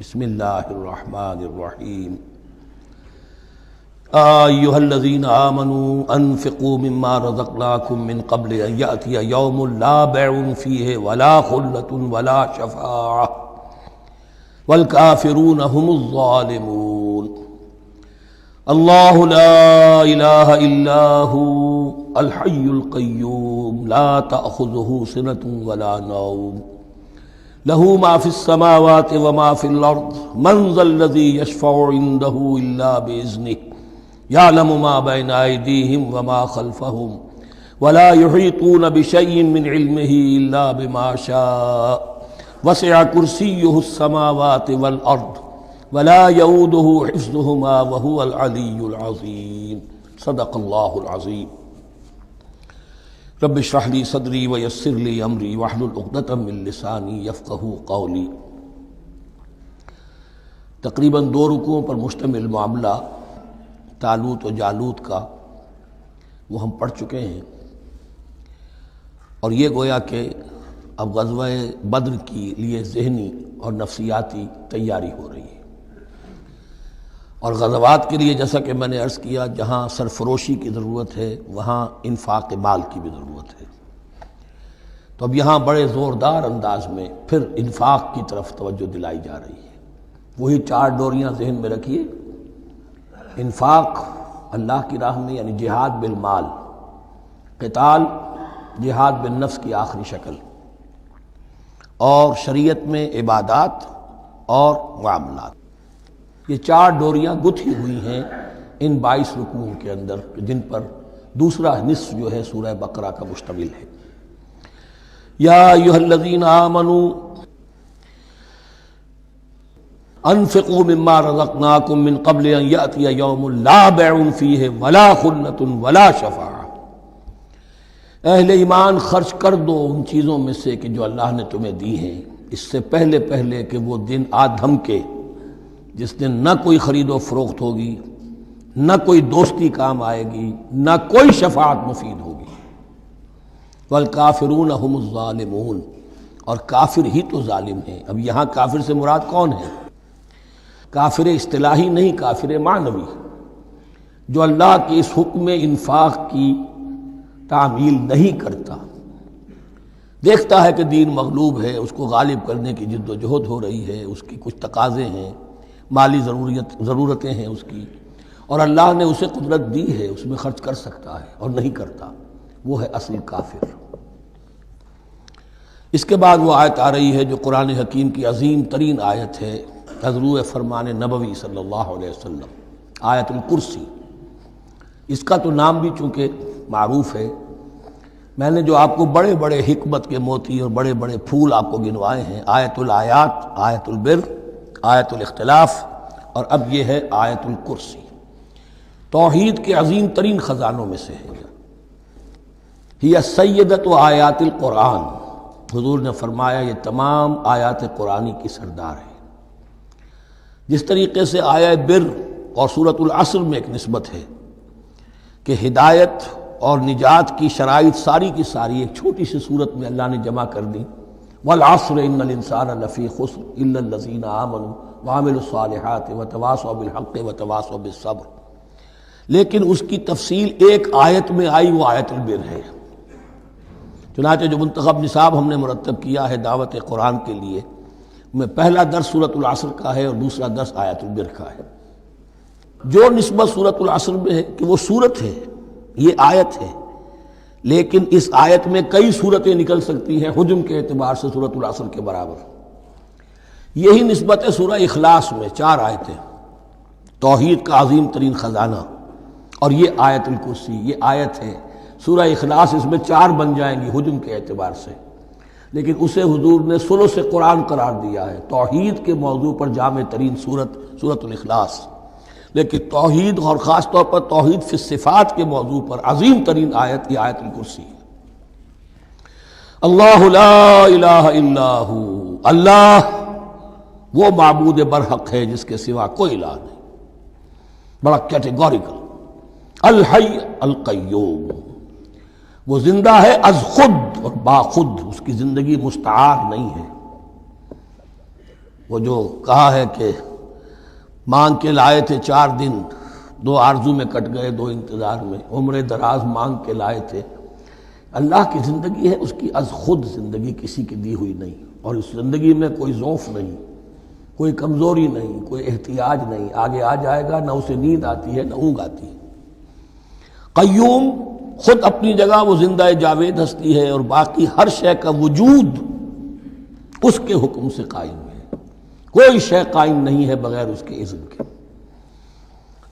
بسم اللہ الرحمن الرحیم ایھا الذین آمنوا انفقوا مما رزقناکم من قبل ان یأتی یوم لا بیع فیہ ولا خلۃ ولا شفاعۃ والکافرون هم الظالمون اللہ لا الہ الا هو الحی القیوم لا تأخذہ سنۃ ولا نوم له ما في السماوات وما في الأرض من ذا الذي يشفع عنده إلا بإذنه يعلم ما بين أيديهم وما خلفهم ولا يحيطون بشيء من علمه إلا بما شاء وسع كرسيه السماوات والأرض ولا يؤوده حفظهما وهو العلي العظيم صدق الله العظيم رب اشرح لي صدری ویسر لي امری واحلل عقدۃ من لسانی یفقہوا قولی۔ تقریباً 2 رکوعوں پر مشتمل معاملہ طالوت و جالوت کا وہ ہم پڑھ چکے ہیں، اور یہ گویا کہ اب غزوہ بدر کی لیے ذہنی اور نفسیاتی تیاری ہو رہی ہے، اور غزوات کے لیے جیسا کہ میں نے عرض کیا جہاں سرفروشی کی ضرورت ہے وہاں انفاق مال کی بھی ضرورت ہے، تو اب یہاں بڑے زوردار انداز میں پھر انفاق کی طرف توجہ دلائی جا رہی ہے۔ وہی 4 ڈوریاں ذہن میں رکھیے، انفاق اللہ کی راہ میں یعنی جہاد بالمال، قتال جہاد بالنفس کی آخری شکل، اور شریعت میں عبادات اور معاملات، یہ 4 ڈوریاں گتھی ہوئی ہیں ان 22 رکوعوں کے اندر، جن پر دوسرا نصف جو ہے سورہ بقرہ کا مشتمل ہے۔ یا ایھا الذین آمنوا انفقوا مما رزقناکم من قبل ان یأتی یوم لا بیع فیہ ولا خلۃ ولا شفاعۃ۔ اہل ایمان خرچ کر دو ان چیزوں میں سے کہ جو اللہ نے تمہیں دی ہیں، اس سے پہلے کہ وہ دن آ دھمکے جس دن نہ کوئی خرید و فروخت ہوگی، نہ کوئی دوستی کام آئے گی، نہ کوئی شفاعت مفید ہوگی۔ والکافرون هم الظالمون، اور کافر ہی تو ظالم ہیں۔ اب یہاں کافر سے مراد کون ہے؟ کافر اصطلاحی نہیں، کافر معنوی، جو اللہ کے اس حکم انفاق کی تعمیل نہیں کرتا، دیکھتا ہے کہ دین مغلوب ہے، اس کو غالب کرنے کی جد و جہد ہو رہی ہے، اس کی کچھ تقاضے ہیں، مالی ضرورتیں ہیں اس کی، اور اللہ نے اسے قدرت دی ہے، اس میں خرچ کر سکتا ہے اور نہیں کرتا، وہ ہے اصل کافر۔ اس کے بعد وہ آیت آ رہی ہے جو قرآن حکیم کی عظیم ترین آیت ہے، حضور فرمان نبوی صلی اللہ علیہ وسلم، آیت الکرسی۔ اس کا تو نام بھی چونکہ معروف ہے، میں نے جو آپ کو بڑے بڑے حکمت کے موتی اور بڑے بڑے پھول آپ کو گنوائے ہیں، آیت الآیات، آیت البر، آیت الاختلاف، اور اب یہ ہے آیت الکرسی، توحید کے عظیم ترین خزانوں میں سے ہے۔ ہی سیدۃ آیات القرآن، حضور نے فرمایا یہ تمام آیات قرآنی کی سردار ہے۔ جس طریقے سے آیہ بر اور سورۃ العصر میں ایک نسبت ہے کہ ہدایت اور نجات کی شرائط ساری کی ساری ایک چھوٹی سی صورت میں اللہ نے جمع کر دی، والعصر ان الانسان لفی خسر الا الذین آمنوا وعملوا الصالحات وتواصوا بالحق وتواصوا بالصبر، لیکن اس کی تفصیل ایک آیت میں آئی، وہ آیت البر ہے۔ چنانچہ جو منتخب نصاب ہم نے مرتب کیا ہے دعوت قرآن کے لیے، میں پہلا درس سورۃ العصر کا ہے اور دوسرا درس آیت البر کا ہے۔ جو نسبت سورۃ العصر میں ہے کہ وہ سورت ہے، یہ آیت ہے، لیکن اس آیت میں کئی صورتیں نکل سکتی ہیں حجم کے اعتبار سے سورۃ العصر کے برابر۔ یہی نسبت ہے سورہ اخلاص میں، 4 آیتیں، توحید کا عظیم ترین خزانہ، اور یہ آیت الکرسی، یہ آیت ہے سورہ اخلاص، اس میں 4 بن جائیں گی حجم کے اعتبار سے، لیکن اسے حضور نے ثلث قرآن قرار دیا ہے، توحید کے موضوع پر جامع ترین سورۃ الاخلاص، لیکن توحید اور خاص طور پر توحید فی الصفات کے موضوع پر عظیم ترین آیت یہ آیت الکرسی ہے۔ اللہ لا الہ الا ہو، اللہ وہ معبود برحق ہے جس کے سوا کوئی الہ نہیں، بڑا کیٹیگوریکل۔ الحی القیوم، وہ زندہ ہے از خود اور با خود، اس کی زندگی مستعار نہیں ہے۔ وہ جو کہا ہے کہ مانگ کے لائے تھے 4 دن، 2 آرزو میں کٹ گئے، 2 انتظار میں، عمر دراز مانگ کے لائے تھے۔ اللہ کی زندگی ہے، اس کی از خود زندگی کسی کی دی ہوئی نہیں، اور اس زندگی میں کوئی ضعف نہیں، کوئی کمزوری نہیں، کوئی احتیاج نہیں۔ آگے آ جائے گا، نہ اسے نیند آتی ہے نہ اونگ آتی ہے۔ قیوم، خود اپنی جگہ وہ زندہ جاوید ہستی ہے، اور باقی ہر شے کا وجود اس کے حکم سے قائم ہے، کوئی شے قائم نہیں ہے بغیر اس کے اذن کے۔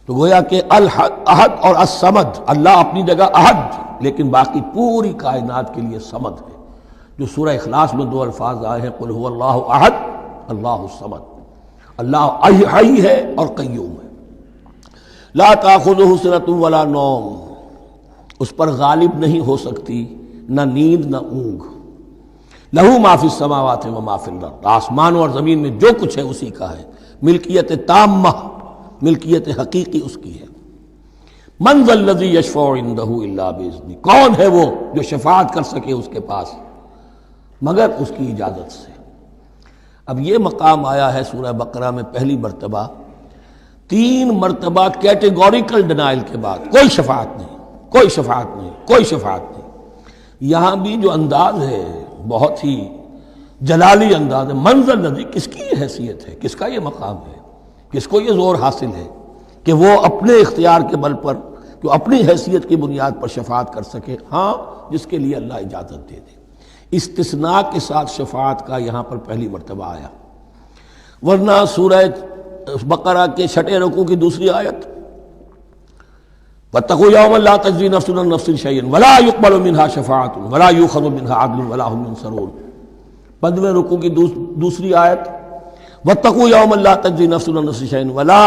تو گویا کہ احد اور الصمد، اللہ اپنی جگہ احد، لیکن باقی پوری کائنات کے لیے صمد ہے، جو سورہ اخلاص میں 2 الفاظ آئے ہیں، قل هو اللہ احد اللہ الصمد۔ اللہ حی ہے اور قیوم ہے، لا تأخذہ سنۃ ولا نوم، اس پر غالب نہیں ہو سکتی نہ نیند نہ اونگ۔ لہو ما فی السماوات و ما فی الارض، آسمانوں اور زمین میں جو کچھ ہے اسی کا ہے، ملکیت تامہ، ملکیت حقیقی اس کی ہے۔ من ذا الذی یشفع عندہ الا باذنہ، کون ہے وہ جو شفاعت کر سکے اس کے پاس مگر اس کی اجازت سے۔ اب یہ مقام آیا ہے سورہ بقرہ میں پہلی مرتبہ، 3 مرتبہ کیٹیگوریکل ڈینائل کے بعد، کوئی شفاعت نہیں، کوئی شفاعت نہیں، کوئی شفاعت نہیں۔ یہاں بھی جو انداز ہے بہت ہی جلالی انداز ہے، من ذا الذی، کس کی یہ حیثیت ہے، کس کا یہ مقام ہے، کس کو یہ زور حاصل ہے کہ وہ اپنے اختیار کے بل پر، کہ اپنی حیثیت کی بنیاد پر شفاعت کر سکے؟ ہاں، جس کے لیے اللہ اجازت دے دے۔ استثناء کے ساتھ شفاعت کا یہاں پر پہلی مرتبہ آیا، ورنہ سورہ بقرہ کے 6 رکوع کی دوسری آیت، وَاتَّقُوا يَوْمًا لَا تَجْزِي نَفْسٌ عَن نَفْسٍ شَيْئًا وَلَا يُقْبَلُ مِنْهَا شَفَاعَةٌ وَلَا يُؤْخَذُ مِنْهَا عَدْلٌ وَلَا هُمْ يُنصَرُونَ۔ 15ویں رکوع کی دوسری آیت، وَاتَّقُوا يَوْمًا لَا تَجْزِي نَفْسٌ عَن نَفْسٍ شَيْئًا وَلَا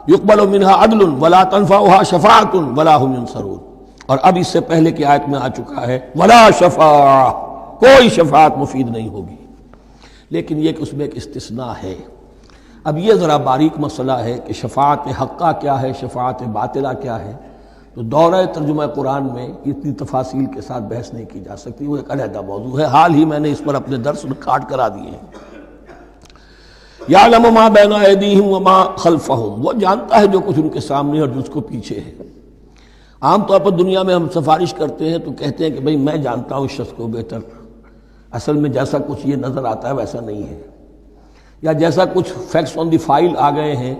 يُقْبَلُ مِنْهَا عَدْلٌ وَلَا تَنفَعُهَا شَفَاعَةٌ وَلَا هُمْ يُنصَرُونَ۔ اور اب اس سے پہلے کی آیت میں آ چکا ہے وَلَا شَفَاعَةٌ، کوئی شفاعت مفید نہیں ہوگی۔ لیکن یہ کہ اس میں ایک استثناء ہے۔ اب یہ ذرا باریک مسئلہ ہے کہ شفاعت حقہ کیا ہے، شفاعت باطلہ کیا ہے، تو دورہ ترجمہ قرآن میں اتنی تفاصیل کے ساتھ بحث نہیں کی جا سکتی، وہ ایک علیحدہ موضوع ہے۔ حال ہی میں نے اس پر اپنے درس ریکارڈ کرا دیے ہیں۔ یعلم ما بین ایدیہم وما خلفہم، وہ جانتا ہے جو کچھ ان کے سامنے اور جو اس کو پیچھے ہے۔ عام طور پر دنیا میں ہم سفارش کرتے ہیں تو کہتے ہیں کہ بھئی میں جانتا ہوں اس شخص کو بہتر، اصل میں جیسا کچھ یہ نظر آتا ہے ویسا نہیں ہے، یا جیسا کچھ فیکٹس آن دی فائل آ گئے ہیں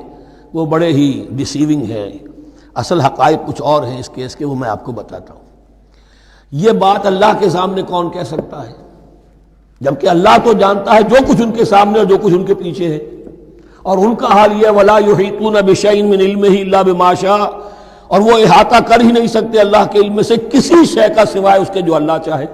وہ بڑے ہی ڈیسیونگ ہے، اصل حقائق کچھ اور ہیں اس کیس کے، وہ میں آپ کو بتاتا ہوں۔ یہ بات اللہ کے سامنے کون کہہ سکتا ہے، جبکہ اللہ تو جانتا ہے جو کچھ ان کے سامنے اور جو کچھ ان کے پیچھے ہے، اور ان کا حال یہ وَلَا يُحِيطُونَ بِشَيْءٍ مِّنْ عِلْمِهِ إِلَّا بِمَا شَاءَ، اور وہ احاطہ کر ہی نہیں سکتے اللہ کے علم سے کسی شے کا سوائے اس کے جو اللہ چاہے۔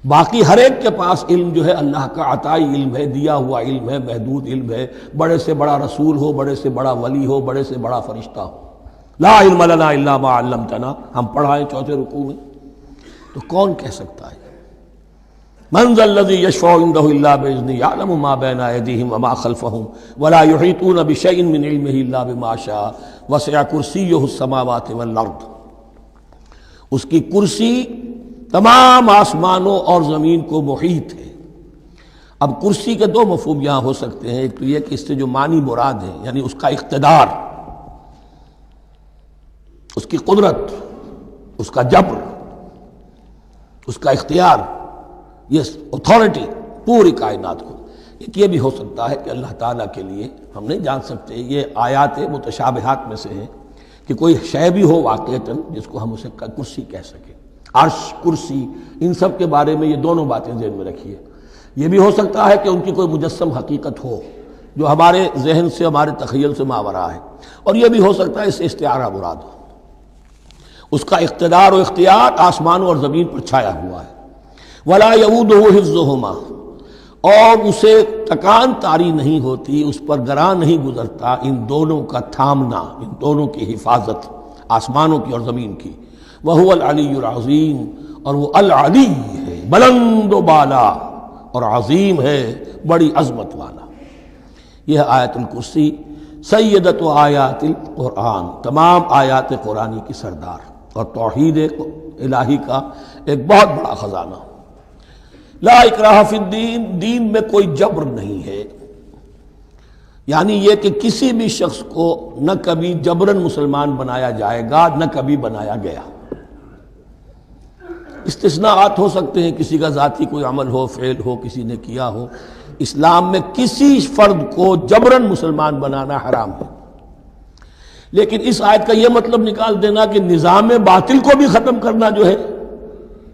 باقی ہر ایک کے پاس علم جو ہے اللہ کا عطائی علم ہے، دیا ہوا علم ہے، محدود علم ہے، بڑے سے بڑا رسول ہو، بڑے سے بڑا ولی ہو، بڑے سے بڑا فرشتہ ہو۔ لا علم لنا الا ما علمتنا، ہم پڑھائیں 4 رکوع میں، تو کون کہہ سکتا ہے؟ من ذا الذی یشفع عندہ الا باذنہ یعلم ما بین ایدیہم وما خلفہم ولا یحیطون بشیء من علمہ الا بما شاء وسع کرسیہ السماوات والارض، اس کی کرسی تمام آسمانوں اور زمین کو محیط ہے۔ اب کرسی کے 2 مفہوم یہاں ہو سکتے ہیں، ایک تو یہ کہ اس سے جو معنی مراد ہے یعنی اس کا اقتدار، اس کی قدرت، اس کا جبر، اس کا اختیار، یہ اتھارٹی پوری کائنات کو۔ ایک یہ بھی ہو سکتا ہے کہ اللہ تعالیٰ کے لیے ہم نہیں جان سکتے، یہ آیات متشابہات میں سے ہے کہ کوئی شے بھی ہو واقعتاً جس کو ہم اسے کرسی کہہ سکیں، عرش، کرسی، ان سب کے بارے میں یہ دونوں باتیں ذہن میں رکھیے۔ یہ بھی ہو سکتا ہے کہ ان کی کوئی مجسم حقیقت ہو جو ہمارے ذہن سے، ہمارے تخیل سے ماورا ہے، اور یہ بھی ہو سکتا ہے اس سے استعارہ مراد ہو۔ اس کا اقتدار و اختیار آسمانوں اور زمین پر چھایا ہوا ہے۔ وَلَا يَئُودُهُ حِفْظُهُمَا، اور اسے تکان طاری نہیں ہوتی، اس پر گراں نہیں گزرتا ان دونوں کا تھامنا، ان دونوں کی حفاظت، آسمانوں کی اور زمین کی۔ وَهُوَ الْعَلِيُّ الْعَظِيمُ، اور وہ العلی ہے، بلند و بالا، اور عظیم ہے، بڑی عظمت والا۔ یہ آیت الکرسی سیدۃ آیات القرآن، تمام آیات قرآنی کی سردار، اور توحید الہی کا ایک بہت بڑا خزانہ۔ لا اکراہ فی الدین، دین میں کوئی جبر نہیں ہے، یعنی یہ کہ کسی بھی شخص کو نہ کبھی جبراً مسلمان بنایا جائے گا نہ کبھی بنایا گیا۔ استثناءات ہو سکتے ہیں، کسی کا ذاتی کوئی عمل ہو، فعل ہو، کسی نے کیا ہو۔ اسلام میں کسی فرد کو جبراً مسلمان بنانا حرام ہے، لیکن اس آیت کا یہ مطلب نکال دینا کہ نظام باطل کو بھی ختم کرنا جو ہے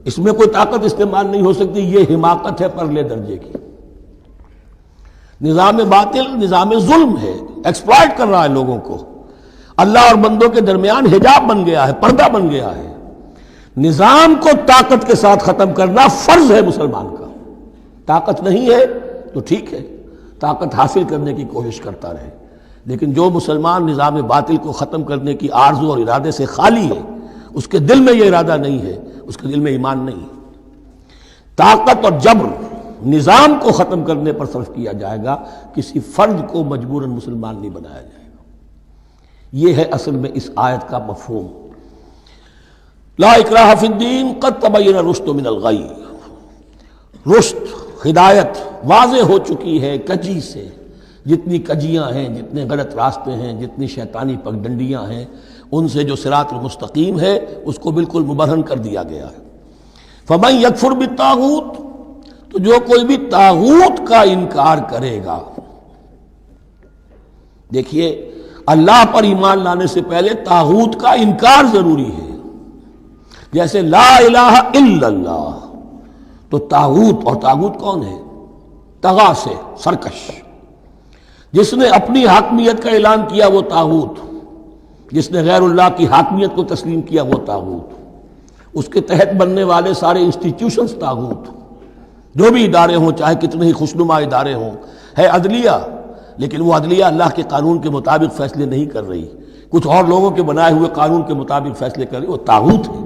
اس میں کوئی طاقت استعمال نہیں ہو سکتی، یہ حماقت ہے پرلے درجے کی۔ نظام باطل نظام ظلم ہے، ایکسپلائٹ کر رہا ہے لوگوں کو، اللہ اور بندوں کے درمیان حجاب بن گیا ہے، پردہ بن گیا ہے۔ نظام کو طاقت کے ساتھ ختم کرنا فرض ہے مسلمان کا۔ طاقت نہیں ہے تو ٹھیک ہے، طاقت حاصل کرنے کی کوشش کرتا رہے، لیکن جو مسلمان نظام باطل کو ختم کرنے کی آرزو اور ارادے سے خالی ہے، اس کے دل میں یہ ارادہ نہیں ہے، اس کے دل میں ایمان نہیں ہے۔ طاقت اور جبر نظام کو ختم کرنے پر صرف کیا جائے گا، کسی فرد کو مجبوراً مسلمان نہیں بنایا جائے گا۔ یہ ہے اصل میں اس آیت کا مفہوم۔ لا اکراہ فی الدین قد تبین الرشد من الغی، رشد ہدایت واضح ہو چکی ہے کجی سے، جتنی کجیاں ہیں، جتنے غلط راستے ہیں، جتنی شیطانی پگڈنڈیاں ہیں، ان سے جو صراط المستقیم ہے اس کو بالکل مبرہن کر دیا گیا ہے۔ فمن یکفر بالطاغوت، تو جو کوئی بھی طاغوت کا انکار کرے گا، دیکھیے اللہ پر ایمان لانے سے پہلے طاغوت کا انکار ضروری ہے۔ جیسے لا الہ الا اللہ، تو طاغوت، اور طاغوت کون ہے؟ طغا سے سرکش، جس نے اپنی حاکمیت کا اعلان کیا وہ طاغوت، جس نے غیر اللہ کی حاکمیت کو تسلیم کیا وہ طاغوت، اس کے تحت بننے والے سارے انسٹیٹیوشنز طاغوت، جو بھی ادارے ہوں، چاہے کتنے ہی خوشنما ادارے ہوں۔ ہے عدلیہ، لیکن وہ عدلیہ اللہ کے قانون کے مطابق فیصلے نہیں کر رہی، کچھ اور لوگوں کے بنائے ہوئے قانون کے مطابق فیصلے کر رہی، وہ طاغوت ہے۔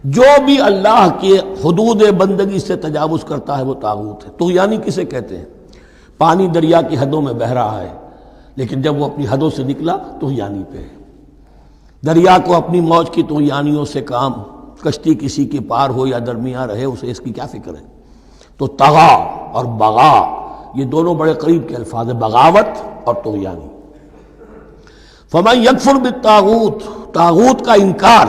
جو بھی اللہ کے حدود بندگی سے تجاوز کرتا ہے وہ طاغوت ہے۔ طغیانی کسے کہتے ہیں؟ پانی دریا کی حدوں میں بہہ رہا ہے، لیکن جب وہ اپنی حدوں سے نکلا طغیانی پہ ہے۔ دریا کو اپنی موج کی طغیانیوں سے کام، کشتی کسی کے پار ہو یا درمیان رہے، اسے اس کی کیا فکر ہے؟ تو طغا اور بغا یہ دونوں بڑے قریب کے الفاظ ہیں، بغاوت اور طغیانی۔ فمن یکفر بالطاغوت، طاغوت کا انکار،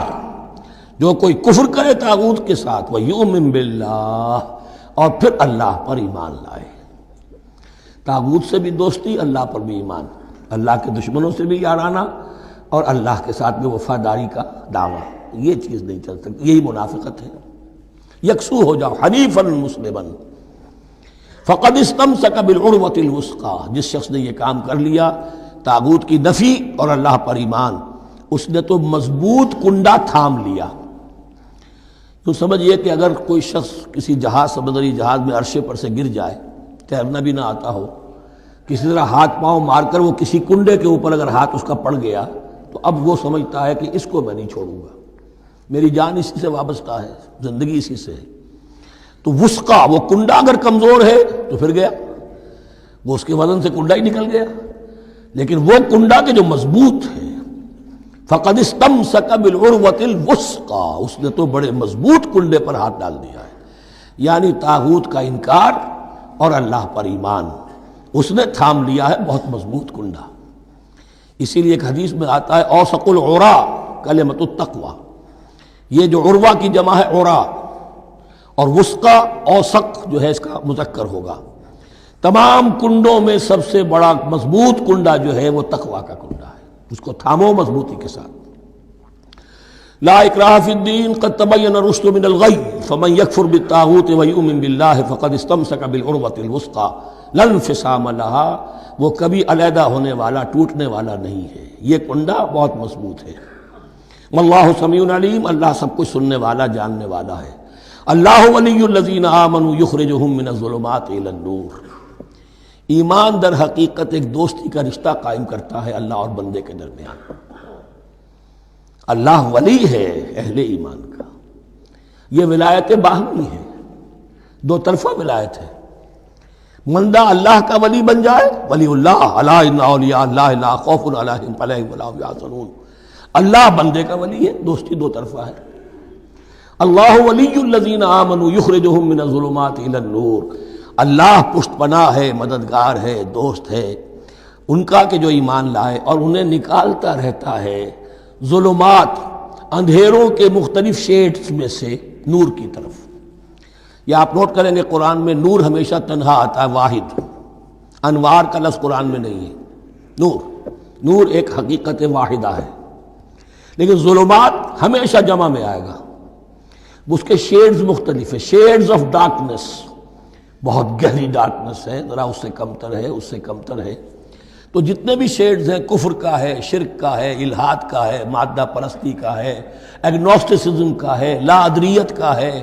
جو کوئی کفر کرے طاغوت کے ساتھ، وَيُؤْمِن بِاللَّهِ، اور پھر اللہ پر ایمان لائے۔ طاغوت سے بھی دوستی، اللہ پر بھی ایمان، اللہ کے دشمنوں سے بھی یارانہ، اور اللہ کے ساتھ بھی وفاداری کا دعویٰ، یہ چیز نہیں چل سکتی، یہی منافقت ہے۔ یکسو ہو جاؤ، حنیفا مسلما، فقد استمسک بالعروۃ الوثقی، جس شخص نے یہ کام کر لیا، طاغوت کی نفی اور اللہ پر ایمان، اس نے تو مضبوط کنڈا تھام لیا۔ تو سمجھئے کہ اگر کوئی شخص کسی جہاز، سمندری جہاز میں عرشے پر سے گر جائے، تیرنا بھی نہ آتا ہو، کسی طرح ہاتھ پاؤں مار کر وہ کسی کنڈے کے اوپر اگر ہاتھ اس کا پڑ گیا، تو اب وہ سمجھتا ہے کہ اس کو میں نہیں چھوڑوں گا، میری جان اسی سے وابستہ ہے، زندگی اسی سے ہے۔ تو وثقہ، وہ کنڈا اگر کمزور ہے تو پھر گیا، وہ اس کے وزن سے کنڈا ہی نکل گیا، لیکن وہ کنڈا کہ جو مضبوط ہے، فقد استمسک بالعروۃ الوثقی، اس نے تو بڑے مضبوط کنڈے پر ہاتھ ڈال دیا ہے، یعنی طاغوت کا انکار اور اللہ پر ایمان، اس نے تھام لیا ہے بہت مضبوط کنڈا۔ اسی لیے ایک حدیث میں آتا ہے اوثق العرا کلمۃ التقوی، یہ جو عروہ کی جمع ہے عرا، اور وثقہ اوثق جو ہے اس کا مذکر ہوگا۔ تمام کنڈوں میں سب سے بڑا مضبوط کنڈا جو ہے وہ تقوی کا کنڈا ہے، اس کو تھامو مضبوطی کے ساتھ۔ لا اکراہ فی الدین قد تبین الرشد من الغی فمن یکفر بالطاغوت ویؤمن باللہ فقد استمسک بالعروۃ الوثقی لا انفصام لها، وہ کبھی علیحدہ ہونے والا، ٹوٹنے والا نہیں ہے، یہ کنڈا بہت مضبوط ہے۔ واللہ سمیع علیم، اللہ سب کچھ سننے والا، جاننے والا ہے۔ اللہ ولی الذین آمنوا یخرجہم من الظلمات الی النور، ایمان در حقیقت ایک دوستی کا رشتہ قائم کرتا ہے اللہ اور بندے کے درمیان۔ اللہ ولی ہے اہل ایمان کا، یہ ولایت باہمی ہے، دو طرفہ ولایت ہے۔ بندہ اللہ کا ولی بن جائے، ولی اللہ، الا ان اولیاء اللہ لا خوف علیہم ولا هم يحزنون، اللہ بندے کا ولی ہے، دوستی دو طرفہ ہے۔ اللہ ولی الذین آمنوا یخرجہم من الظلمات الی النور، اللہ پشت پناہ ہے، مددگار ہے، دوست ہے ان کا کہ جو ایمان لائے اور انہیں نکالتا رہتا ہے ظلمات، اندھیروں کے مختلف شیڈز میں سے نور کی طرف۔ یہ آپ نوٹ کریں گے قرآن میں نور ہمیشہ تنہا آتا ہے، واحد، انوار کا لفظ قرآن میں نہیں ہے۔ نور ایک حقیقت واحدہ ہے، لیکن ظلمات ہمیشہ جمع میں آئے گا، اس کے شیڈز مختلف ہیں، شیڈز آف ڈارکنس، بہت گہری ڈارکنس ہے، ذرا اس سے کمتر ہے، اس سے کمتر ہے۔ تو جتنے بھی شیڈز ہیں، کفر کا ہے، شرک کا ہے، الحاد کا ہے، مادہ پرستی کا ہے، ایگنوسٹسزم کا ہے، لا ادریت کا ہے،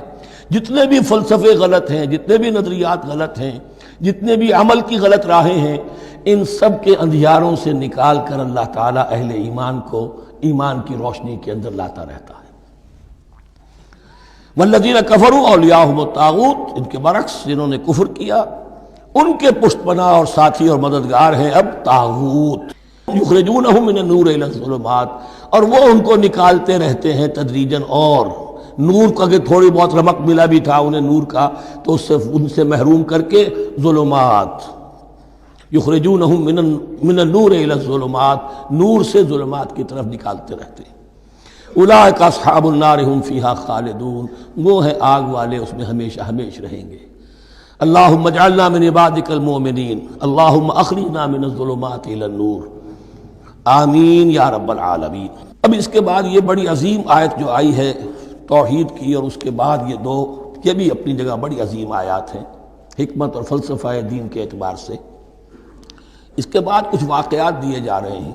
جتنے بھی فلسفے غلط ہیں، جتنے بھی نظریات غلط ہیں، جتنے بھی عمل کی غلط راہیں ہیں، ان سب کے اندھیاروں سے نکال کر اللہ تعالیٰ اہل ایمان کو ایمان کی روشنی کے اندر لاتا رہتا ہے۔ والذین کفروا اولیاءہم الطاغوت، ان کے برعکس جنہوں نے کفر کیا ان کے پشت پناہ اور ساتھی اور مددگار ہیں اب طاغوت، یخرجونہم من النور الی الظلمات، اور وہ ان کو نکالتے رہتے ہیں تدریجاً، اور نور کا کہ تھوڑی بہت رمق ملا بھی تھا انہیں نور کا تو ان سے محروم کر کے ظلمات، یخرجونہم من النور الی الظلمات، نور سے ظلمات کی طرف نکالتے رہتے ہیں۔ اولئک اصحاب النار ہم فیہا خالدون، وہ ہیں آگ والے، اس میں ہمیشہ ہمیش رہیں گے۔ اللہم اجعلنا من عبادک المؤمنین، اللہم اخرجنا من الظلمات الی النور، آمین یا رب العالمین۔ اب اس کے بعد یہ بڑی عظیم آیت جو آئی ہے توحید کی، اور اس کے بعد یہ دو، یہ بھی اپنی جگہ بڑی عظیم آیات ہیں حکمت اور فلسفہ دین کے اعتبار سے۔ اس کے بعد کچھ واقعات دیے جا رہے ہیں،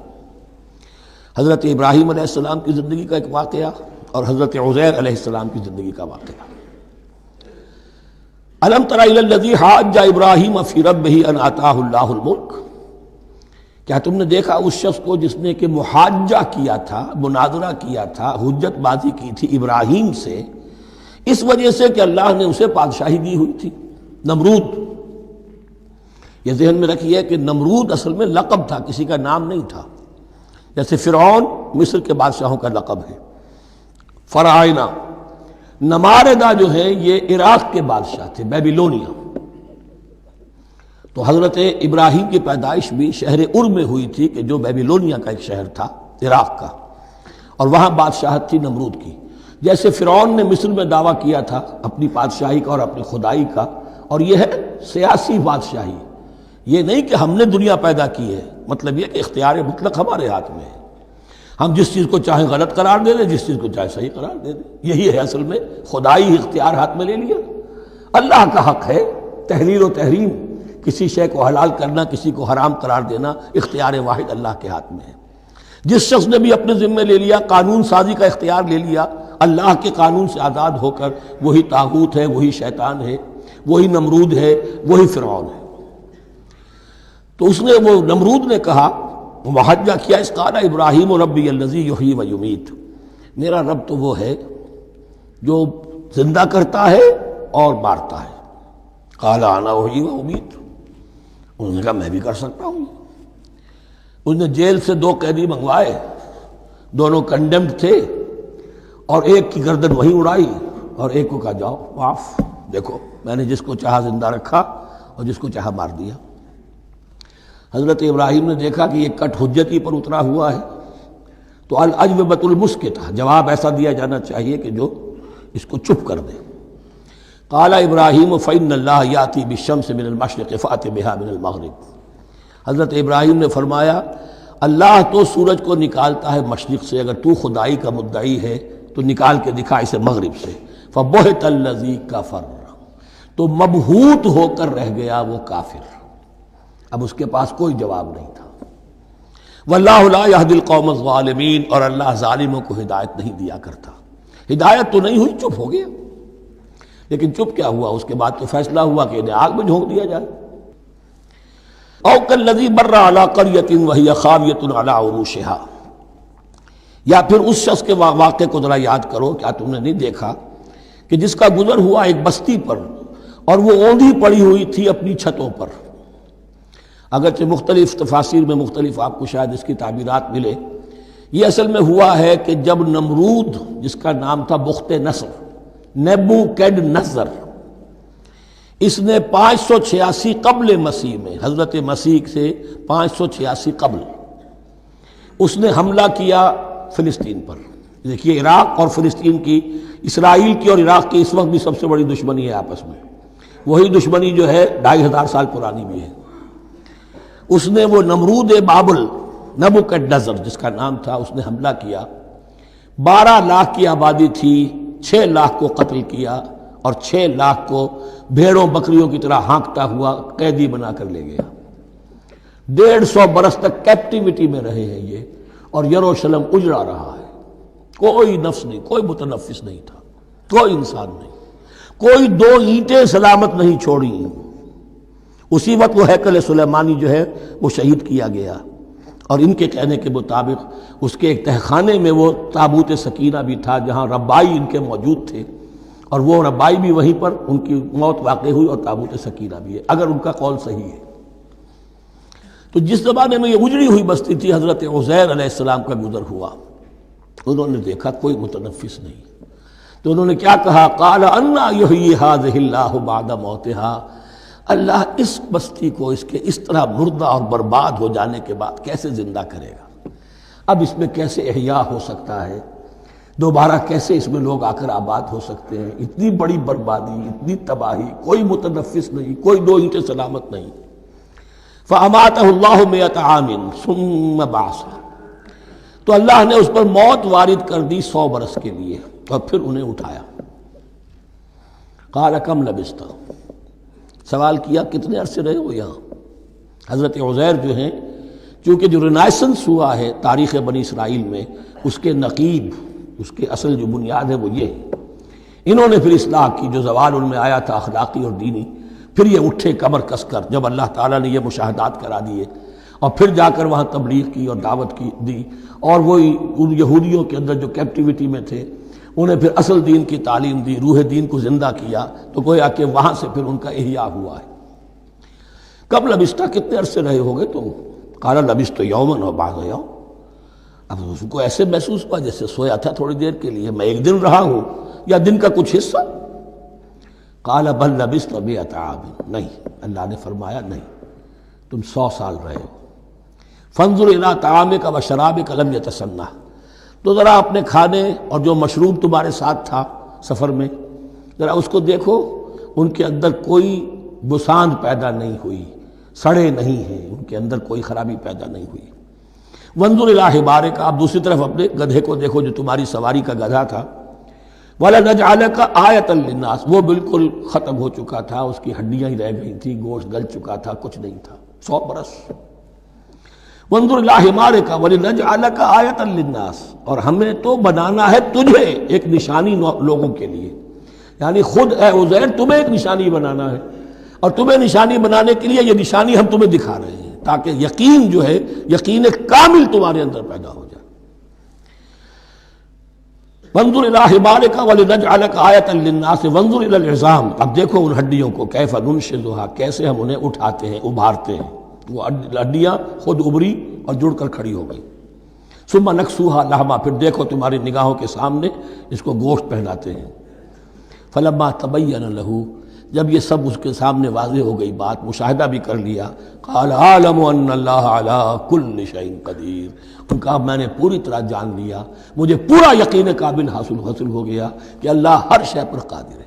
حضرت ابراہیم علیہ السلام کی زندگی کا ایک واقعہ اور حضرت عزیر علیہ السلام کی زندگی کا واقعہ۔ الم تر الی الذی حاج ابراہیم فی ربہ ان آتاہ اللہ الملک، کیا تم نے دیکھا اس شخص کو جس نے کہ محاجہ کیا تھا، مناظرہ کیا تھا، حجت بازی کی تھی ابراہیم سے، اس وجہ سے کہ اللہ نے اسے بادشاہی دی ہوئی تھی، نمرود۔ یہ ذہن میں رکھیے کہ نمرود اصل میں لقب تھا، کسی کا نام نہیں تھا، جیسے فرعون مصر کے بادشاہوں کا لقب ہے، فرعونہ۔ نماردہ جو ہے یہ عراق کے بادشاہ تھے، بیبیلونیا۔ تو حضرت ابراہیم کی پیدائش بھی شہر ار میں ہوئی تھی، کہ جو بیبیلونیا کا ایک شہر تھا عراق کا، اور وہاں بادشاہت تھی نمرود کی۔ جیسے فرعون نے مصر میں دعویٰ کیا تھا اپنی بادشاہی کا اور اپنی خدائی کا، اور یہ ہے سیاسی بادشاہی، یہ نہیں کہ ہم نے دنیا پیدا کی ہے، مطلب یہ کہ اختیار مطلق ہمارے ہاتھ میں ہے، ہم جس چیز کو چاہیں غلط قرار دے دیں، جس چیز کو چاہے صحیح قرار دے دیں۔ یہی ہے اصل میں خدائی اختیار ہاتھ میں لے لیا۔ اللہ کا حق ہے تحلیل و تحریم، کسی شے کو حلال کرنا، کسی کو حرام قرار دینا، اختیار واحد اللہ کے ہاتھ میں ہے۔ جس شخص نے بھی اپنے ذمے لے لیا، قانون سازی کا اختیار لے لیا اللہ کے قانون سے آزاد ہو کر، وہی طاغوت ہے، وہی شیطان ہے، وہی نمرود ہے، وہی فرعون ہے۔ تو اس نے، وہ نمرود نے کہا، محاجہ کیا، اس قال ابراہیم ربی الذی یحیی و یمیت، میرا رب تو وہ ہے جو زندہ کرتا ہے اور مارتا ہے۔ قال انا احیی و امیت، انہوں نے کہا میں بھی کر سکتا ہوں۔ اس نے جیل سے 2 قیدی منگوائے، دونوں کنڈیمڈ تھے، اور ایک کی گردن وہیں اڑائی اور ایک کو کہا جاؤ معاف، دیکھو میں نے جس کو چاہا زندہ رکھا اور جس کو چاہا مار دیا۔ حضرت ابراہیم نے دیکھا کہ یہ کٹ حجتی پر اترا ہوا ہے، تو الاجوبۃ المسکتہ، جواب ایسا دیا جانا چاہیے کہ جو اس کو چپ کر دے۔ قال ابراہیم فإن اللہ یاتی بالشمس من المشرق فأت بها من المغرب، حضرت ابراہیم نے فرمایا اللہ تو سورج کو نکالتا ہے مشرق سے، اگر تو خدائی کا مدعی ہے تو نکال کے دکھا اسے مغرب سے۔ فبہت الذی کفر، تو مبہوت ہو کر رہ گیا وہ کافر، اب اس کے پاس کوئی جواب نہیں تھا۔ واللہ لا یہدی القوم الظالمین، اور اللہ ظالموں کو ہدایت نہیں دیا کرتا۔ ہدایت تو نہیں ہوئی، چپ ہو گیا۔ لیکن چپ کیا ہوا، اس کے بعد تو فیصلہ ہوا کہ انہیں آگ میں جھونک دیا جائے۔ او کالذی مر علی قریۃ وہی خاویۃ علی عروشہا، یا پھر اس شخص کے واقعے کو ذرا یاد کرو، کیا تم نے نہیں دیکھا کہ جس کا گزر ہوا ایک بستی پر، اور وہ اوندھی پڑی ہوئی تھی اپنی چھتوں پر۔ اگرچہ مختلف تفاسیر میں مختلف آپ کو شاید اس کی تعبیرات ملے، یہ اصل میں ہوا ہے کہ جب نمرود، جس کا نام تھا بخت نصر، نیبوکیڈنیزر، اس نے 586 قبل مسیح میں، حضرت مسیح سے 586 قبل اس نے حملہ کیا فلسطین پر۔ دیکھیے عراق اور فلسطین کی، اسرائیل کی اور عراق کی اس وقت بھی سب سے بڑی دشمنی ہے آپس میں، وہی دشمنی جو ہے 2500 سال پرانی بھی ہے۔ اس نے وہ نمرود بابل، نیبوکیڈنیزر جس کا نام تھا، اس نے حملہ کیا، 12 لاکھ کی آبادی تھی، 6 لاکھ کو قتل کیا اور 6 لاکھ کو بھیڑوں بکریوں کی طرح ہانکتا ہوا قیدی بنا کر لے گیا۔ 150 برس تک کیپٹیوٹی میں رہے ہیں یہ، اور یروشلم اجڑا رہا ہے، کوئی نفس نہیں، کوئی متنفس نہیں تھا، کوئی انسان نہیں، کوئی 2 اینٹیں سلامت نہیں چھوڑی۔ اسی وقت وہ ہیکل سلیمانی جو ہے وہ شہید کیا گیا، اور ان کے کہنے کے مطابق اس کے ایک تہخانے میں وہ تابوت سکینہ بھی تھا جہاں ربائی ان کے موجود تھے، اور وہ ربائی بھی وہیں پر ان کی موت واقع ہوئی، اور تابوت سکینہ بھی ہے اگر ان کا قول صحیح ہے۔ تو جس زمانے میں یہ اجڑی ہوئی بستی تھی، حضرت عزیر علیہ السلام کا گزر ہوا، انہوں نے دیکھا کوئی متنفس نہیں، تو انہوں نے کیا کہا، قال انا یحیی ھذہ اللہ بعد موتہا، اللہ اس بستی کو اس کے اس طرح مردہ اور برباد ہو جانے کے بعد کیسے زندہ کرے گا؟ اب اس میں کیسے احیاء ہو سکتا ہے؟ دوبارہ کیسے اس میں لوگ آ کر آباد ہو سکتے ہیں؟ اتنی بڑی بربادی، اتنی تباہی، کوئی متنفس نہیں، کوئی 2 اینٹیں سلامت نہیں۔ فَأَمَاتَهُ اللَّهُ مِئَةَ عَامٍ ثُمَّ بَعَثَهُ، تو اللہ نے اس پر موت وارد کر دی 100 برس کے لیے، اور پھر انہیں اٹھایا۔ قَالَ كَمْ لَبِثْتَ، سوال کیا کتنے عرصے رہے ہو یہاں؟ حضرت عزیر جو ہیں، چونکہ جو رینائسنس ہوا ہے تاریخ بنی اسرائیل میں، اس کے نقیب، اس کے اصل جو بنیاد ہے وہ یہ ہے۔ انہوں نے پھر اصلاح کی، جو زوال ان میں آیا تھا اخلاقی اور دینی، پھر یہ اٹھے کمر کس کر، جب اللہ تعالیٰ نے یہ مشاہدات کرا دیے، اور پھر جا کر وہاں تبلیغ کی اور دعوت کی دی، اور وہی ان یہودیوں کے اندر جو کیپٹیوٹی میں تھے انہیں پھر اصل دین کی تعلیم دی، روح دین کو زندہ کیا، تو گویا کہ وہاں سے پھر ان کا احیاء ہوا ہے۔ کب لبثت، کتنے عرصے رہے ہوگے تم؟ قال لبثت یوما و بعض یوم، اب اس کو ایسے محسوس ہوا جیسے سویا تھا تھوڑی دیر کے لیے، میں 1 دن رہا ہوں یا دن کا کچھ حصہ۔ قال بل لبثت 100 عام، نہیں، اللہ نے فرمایا نہیں، تم 100 سال رہے ہو۔ فانظر الی طعامک و شرابک لم یتسنہ، تو ذرا اپنے کھانے اور جو مشروب تمہارے ساتھ تھا سفر میں، ذرا اس کو دیکھو، ان کے اندر کوئی بساند پیدا نہیں ہوئی، سڑے نہیں ہیں، ان کے اندر کوئی خرابی پیدا نہیں ہوئی۔ وانظر الی حمارک، آپ دوسری طرف اپنے گدھے کو دیکھو جو تمہاری سواری کا گدھا تھا، وَلَنَجْعَلَكَ آیَةً لِلنَّاسِ، وہ بالکل ختم ہو چکا تھا، اس کی ہڈیاں ہی رہ گئی تھیں، گوشت گل چکا تھا، کچھ نہیں تھا، 100 برس۔ وانظر الی حمارک وَلِنَجْعَلَكَ آیَةً لِلنَّاسِ، اور ہمیں تو بنانا ہے تجھے ایک نشانی لوگوں کے لیے، یعنی خود اے عزیر تمہیں ایک نشانی بنانا ہے، اور تمہیں نشانی بنانے کے لیے یہ نشانی ہم تمہیں دکھا رہے ہیں، تاکہ یقین جو ہے، یقین کامل تمہارے اندر پیدا ہو جائے۔ وانظر الی حمارک ولنجعلک آیۃ للناس وانظر الی العظام، اب دیکھو ان ہڈیوں کو، کیف ننشزھا، کیسے ہم انہیں اٹھاتے ہیں، ابھارتے ہیں، وہ ہڈیاں خود ابری اور جڑ کر کھڑی ہو گئی۔ ثم نکسوھا لحما، پھر دیکھو تمہاری نگاہوں کے سامنے اس کو گوشت پہناتے ہیں۔ فلما تبین لہ، جب یہ سب اس کے سامنے واضح ہو گئی بات، مشاہدہ بھی کر لیا، قال اعلم ان اللہ علی کل شیء قدیر، ان کا میں نے پوری طرح جان لیا، مجھے پورا یقین قابل حاصل ہو گیا کہ اللہ ہر شے پر قادر ہے۔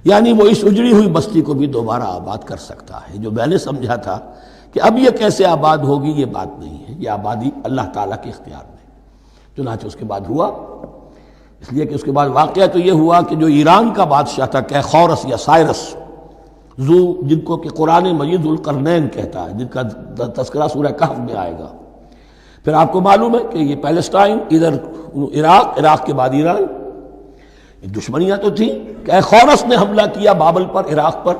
یعنی وہ اس اجڑی ہوئی بستی کو بھی دوبارہ آباد کر سکتا ہے۔ جو میں نے سمجھا تھا کہ اب یہ کیسے آباد ہوگی، یہ بات نہیں ہے، یہ آبادی اللہ تعالیٰ کے اختیار میں۔ چنانچہ اس کے بعد ہوا، اس لیے کہ اس کے بعد واقعہ تو یہ ہوا کہ جو ایران کا بادشاہ تھا کیخورس یا سائرس، جن کو کہ قرآن مجید ذوالقرنین کہتا ہے، جن کا تذکرہ سورہ کہف میں آئے گا۔ پھر آپ کو معلوم ہے کہ یہ پیلسٹائن، ادھر عراق کے بعد ایران، دشمنیاں تو تھیں۔ کیخورس نے حملہ کیا بابل پر، عراق پر،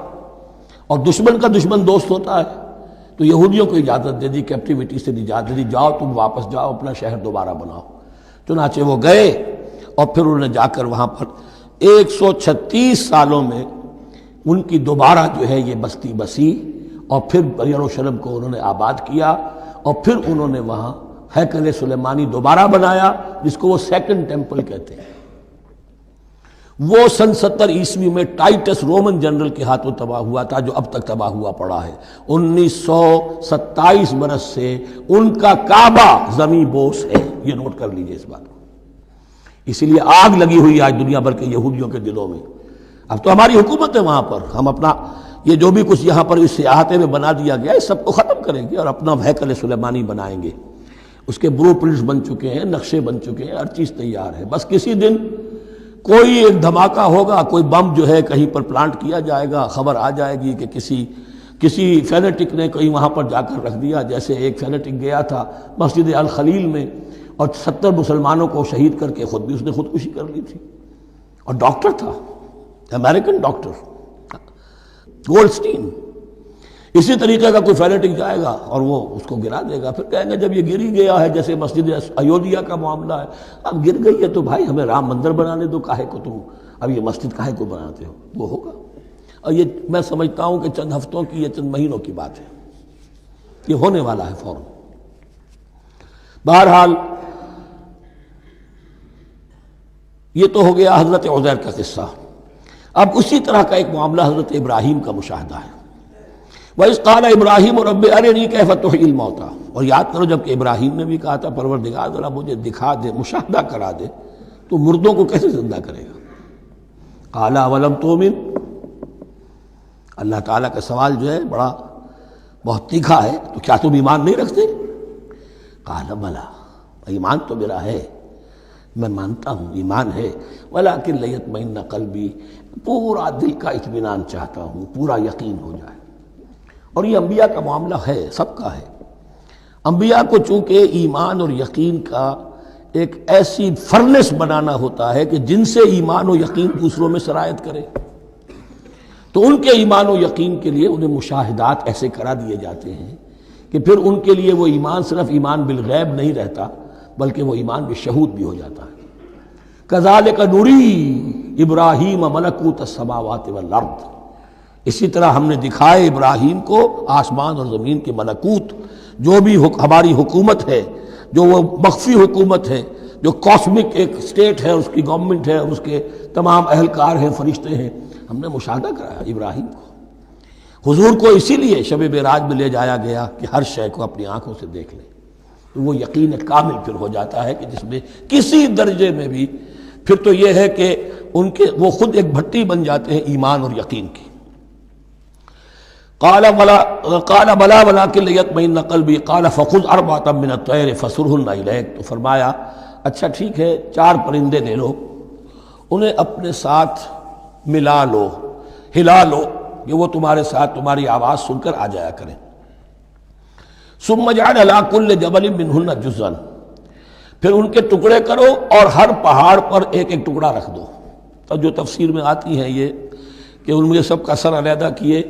اور دشمن کا دشمن دوست ہوتا ہے، تو یہودیوں کو اجازت دے دی، کیپٹیوٹی سے نجات دے دی، جاؤ تم واپس جاؤ، اپنا شہر دوبارہ بناؤ۔ چنانچہ وہ گئے، اور پھر انہوں نے جا کر وہاں پر 136 سالوں میں ان کی دوبارہ جو ہے یہ بستی بسی، اور پھر یروشلم کو انہوں نے آباد کیا، اور پھر انہوں نے وہاں ہیکل سلیمانی دوبارہ بنایا، جس کو وہ سیکنڈ ٹیمپل کہتے ہیں۔ وہ سن 70 عیسوی میں ٹائٹس رومن جنرل کے ہاتھوں تباہ ہوا تھا، جو اب تک تباہ ہوا پڑا ہے۔ 1927 برس سے ان کا کعبہ زمیں بوس ہے، یہ نوٹ کر لیجئے اس بات کو۔ اسی لیے آگ لگی ہوئی آج دنیا بھر کے یہودیوں کے دلوں میں۔ اب تو ہماری حکومت ہے وہاں پر، ہم اپنا یہ جو بھی کچھ یہاں پر اس احاطے میں بنا دیا گیا ہے سب کو ختم کریں گے اور اپنا ہیکل سلیمانی بنائیں گے۔ اس کے بلو پرنٹس بن چکے ہیں، نقشے بن چکے ہیں، ہر چیز تیار ہے۔ بس کسی دن کوئی ایک دھماکہ ہوگا، کوئی بم جو ہے کہیں پر پلانٹ کیا جائے گا، خبر آ جائے گی کہ کسی فینیٹک نے کہیں وہاں پر جا کر رکھ دیا، جیسے ایک فینیٹک گیا تھا مسجد الخلیل میں اور 70 مسلمانوں کو شہید کر کے خود بھی اس نے خودکشی کر لی تھی، اور ڈاکٹر تھا، امریکن ڈاکٹر گولڈ سٹین۔ اسی طریقے کا کوئی فینیٹک جائے گا اور وہ اس کو گرا دے گا، پھر کہیں گے جب یہ گر ہی گیا ہے، جیسے مسجد ایودھیا کا معاملہ ہے، اب گر گئی ہے تو بھائی ہمیں رام مندر بنانے دو، کاہے کو تم اب یہ مسجد کاہے کو بناتے ہو؟ وہ ہوگا، اور یہ میں سمجھتا ہوں کہ چند ہفتوں کی یا چند مہینوں کی بات ہے، یہ ہونے والا ہے فوراً۔ بہرحال یہ تو ہو گیا حضرت عزیر کا قصہ۔ اب اسی طرح کا ایک معاملہ حضرت ابراہیم کا مشاہدہ ہے۔ وَإِذْ قَالَ إِبْرَاهِيمُ رَبِّ أَرِنِي كَيْفَ تُحْيِي الْمَوْتَىٰ، اور یاد کرو جب کہ ابراہیم نے بھی کہا تھا پروردگار ذرا مجھے دکھا دے، مشاہدہ کرا دے تو مردوں کو کیسے زندہ کرے گا۔ قَالَ أَوَلَمْ تُؤْمِنْ، اللہ تعالیٰ کا سوال جو ہے بڑا بہت تیکھا ہے، تو کیا تم ایمان نہیں رکھتے؟ قَالَ بَلَىٰ، ایمان تو میرا ہے، میں مانتا ہوں ایمان ہے، وَلَٰكِن لِيَطْمَئِنَّ قَلْبِي، پورا دل کا اطمینان چاہتا ہوں، پورا یقین ہو جائے۔ اور یہ انبیاء کا معاملہ ہے، سب کا ہے۔ انبیاء کو چونکہ ایمان اور یقین کا ایک ایسی فرنس بنانا ہوتا ہے کہ جن سے ایمان و یقین دوسروں میں سرایت کرے، تو ان کے ایمان و یقین کے لیے انہیں مشاہدات ایسے کرا دیے جاتے ہیں کہ پھر ان کے لیے وہ ایمان صرف ایمان بالغیب نہیں رہتا بلکہ وہ ایمان بالشہود بھی ہو جاتا ہے۔ کذالک نری ابراہیم ملکوت السماوات والارض، اسی طرح ہم نے دکھائے ابراہیم کو آسمان اور زمین کے ملکوت، جو بھی ہماری حکومت ہے، جو وہ مخفی حکومت ہے، جو کاسمک ایک اسٹیٹ ہے، اس کی گورنمنٹ ہے اور اس کے تمام اہلکار ہیں، فرشتے ہیں، ہم نے مشاہدہ کرایا ابراہیم کو۔ حضور کو اسی لیے شب معراج میں لے جایا گیا کہ ہر شے کو اپنی آنکھوں سے دیکھ لیں، تو وہ یقین کامل پھر ہو جاتا ہے کہ جس میں کسی درجے میں بھی پھر تو یہ ہے کہ ان کے وہ خود ایک بھٹی بن جاتے ہیں ایمان اور یقین کی۔ قال بلا ولکن لیطمئن قلبی قال فخذ اربعۃ من الطیر فصرهن الیک، تو فرمایا اچھا ٹھیک ہے 4 پرندے لے لو، انہیں اپنے ساتھ ملا لو، ہلا لو کہ وہ تمہارے ساتھ تمہاری آواز سن کر آ جایا کریں۔ ثم اجعل علی کل جبل منہن جزءا، پھر ان کے ٹکڑے کرو اور ہر پہاڑ پر ایک ایک ٹکڑا رکھ دو۔ تو جو تفسیر میں آتی ہیں یہ کہ ان میں سب کا سر علیحدہ کیے،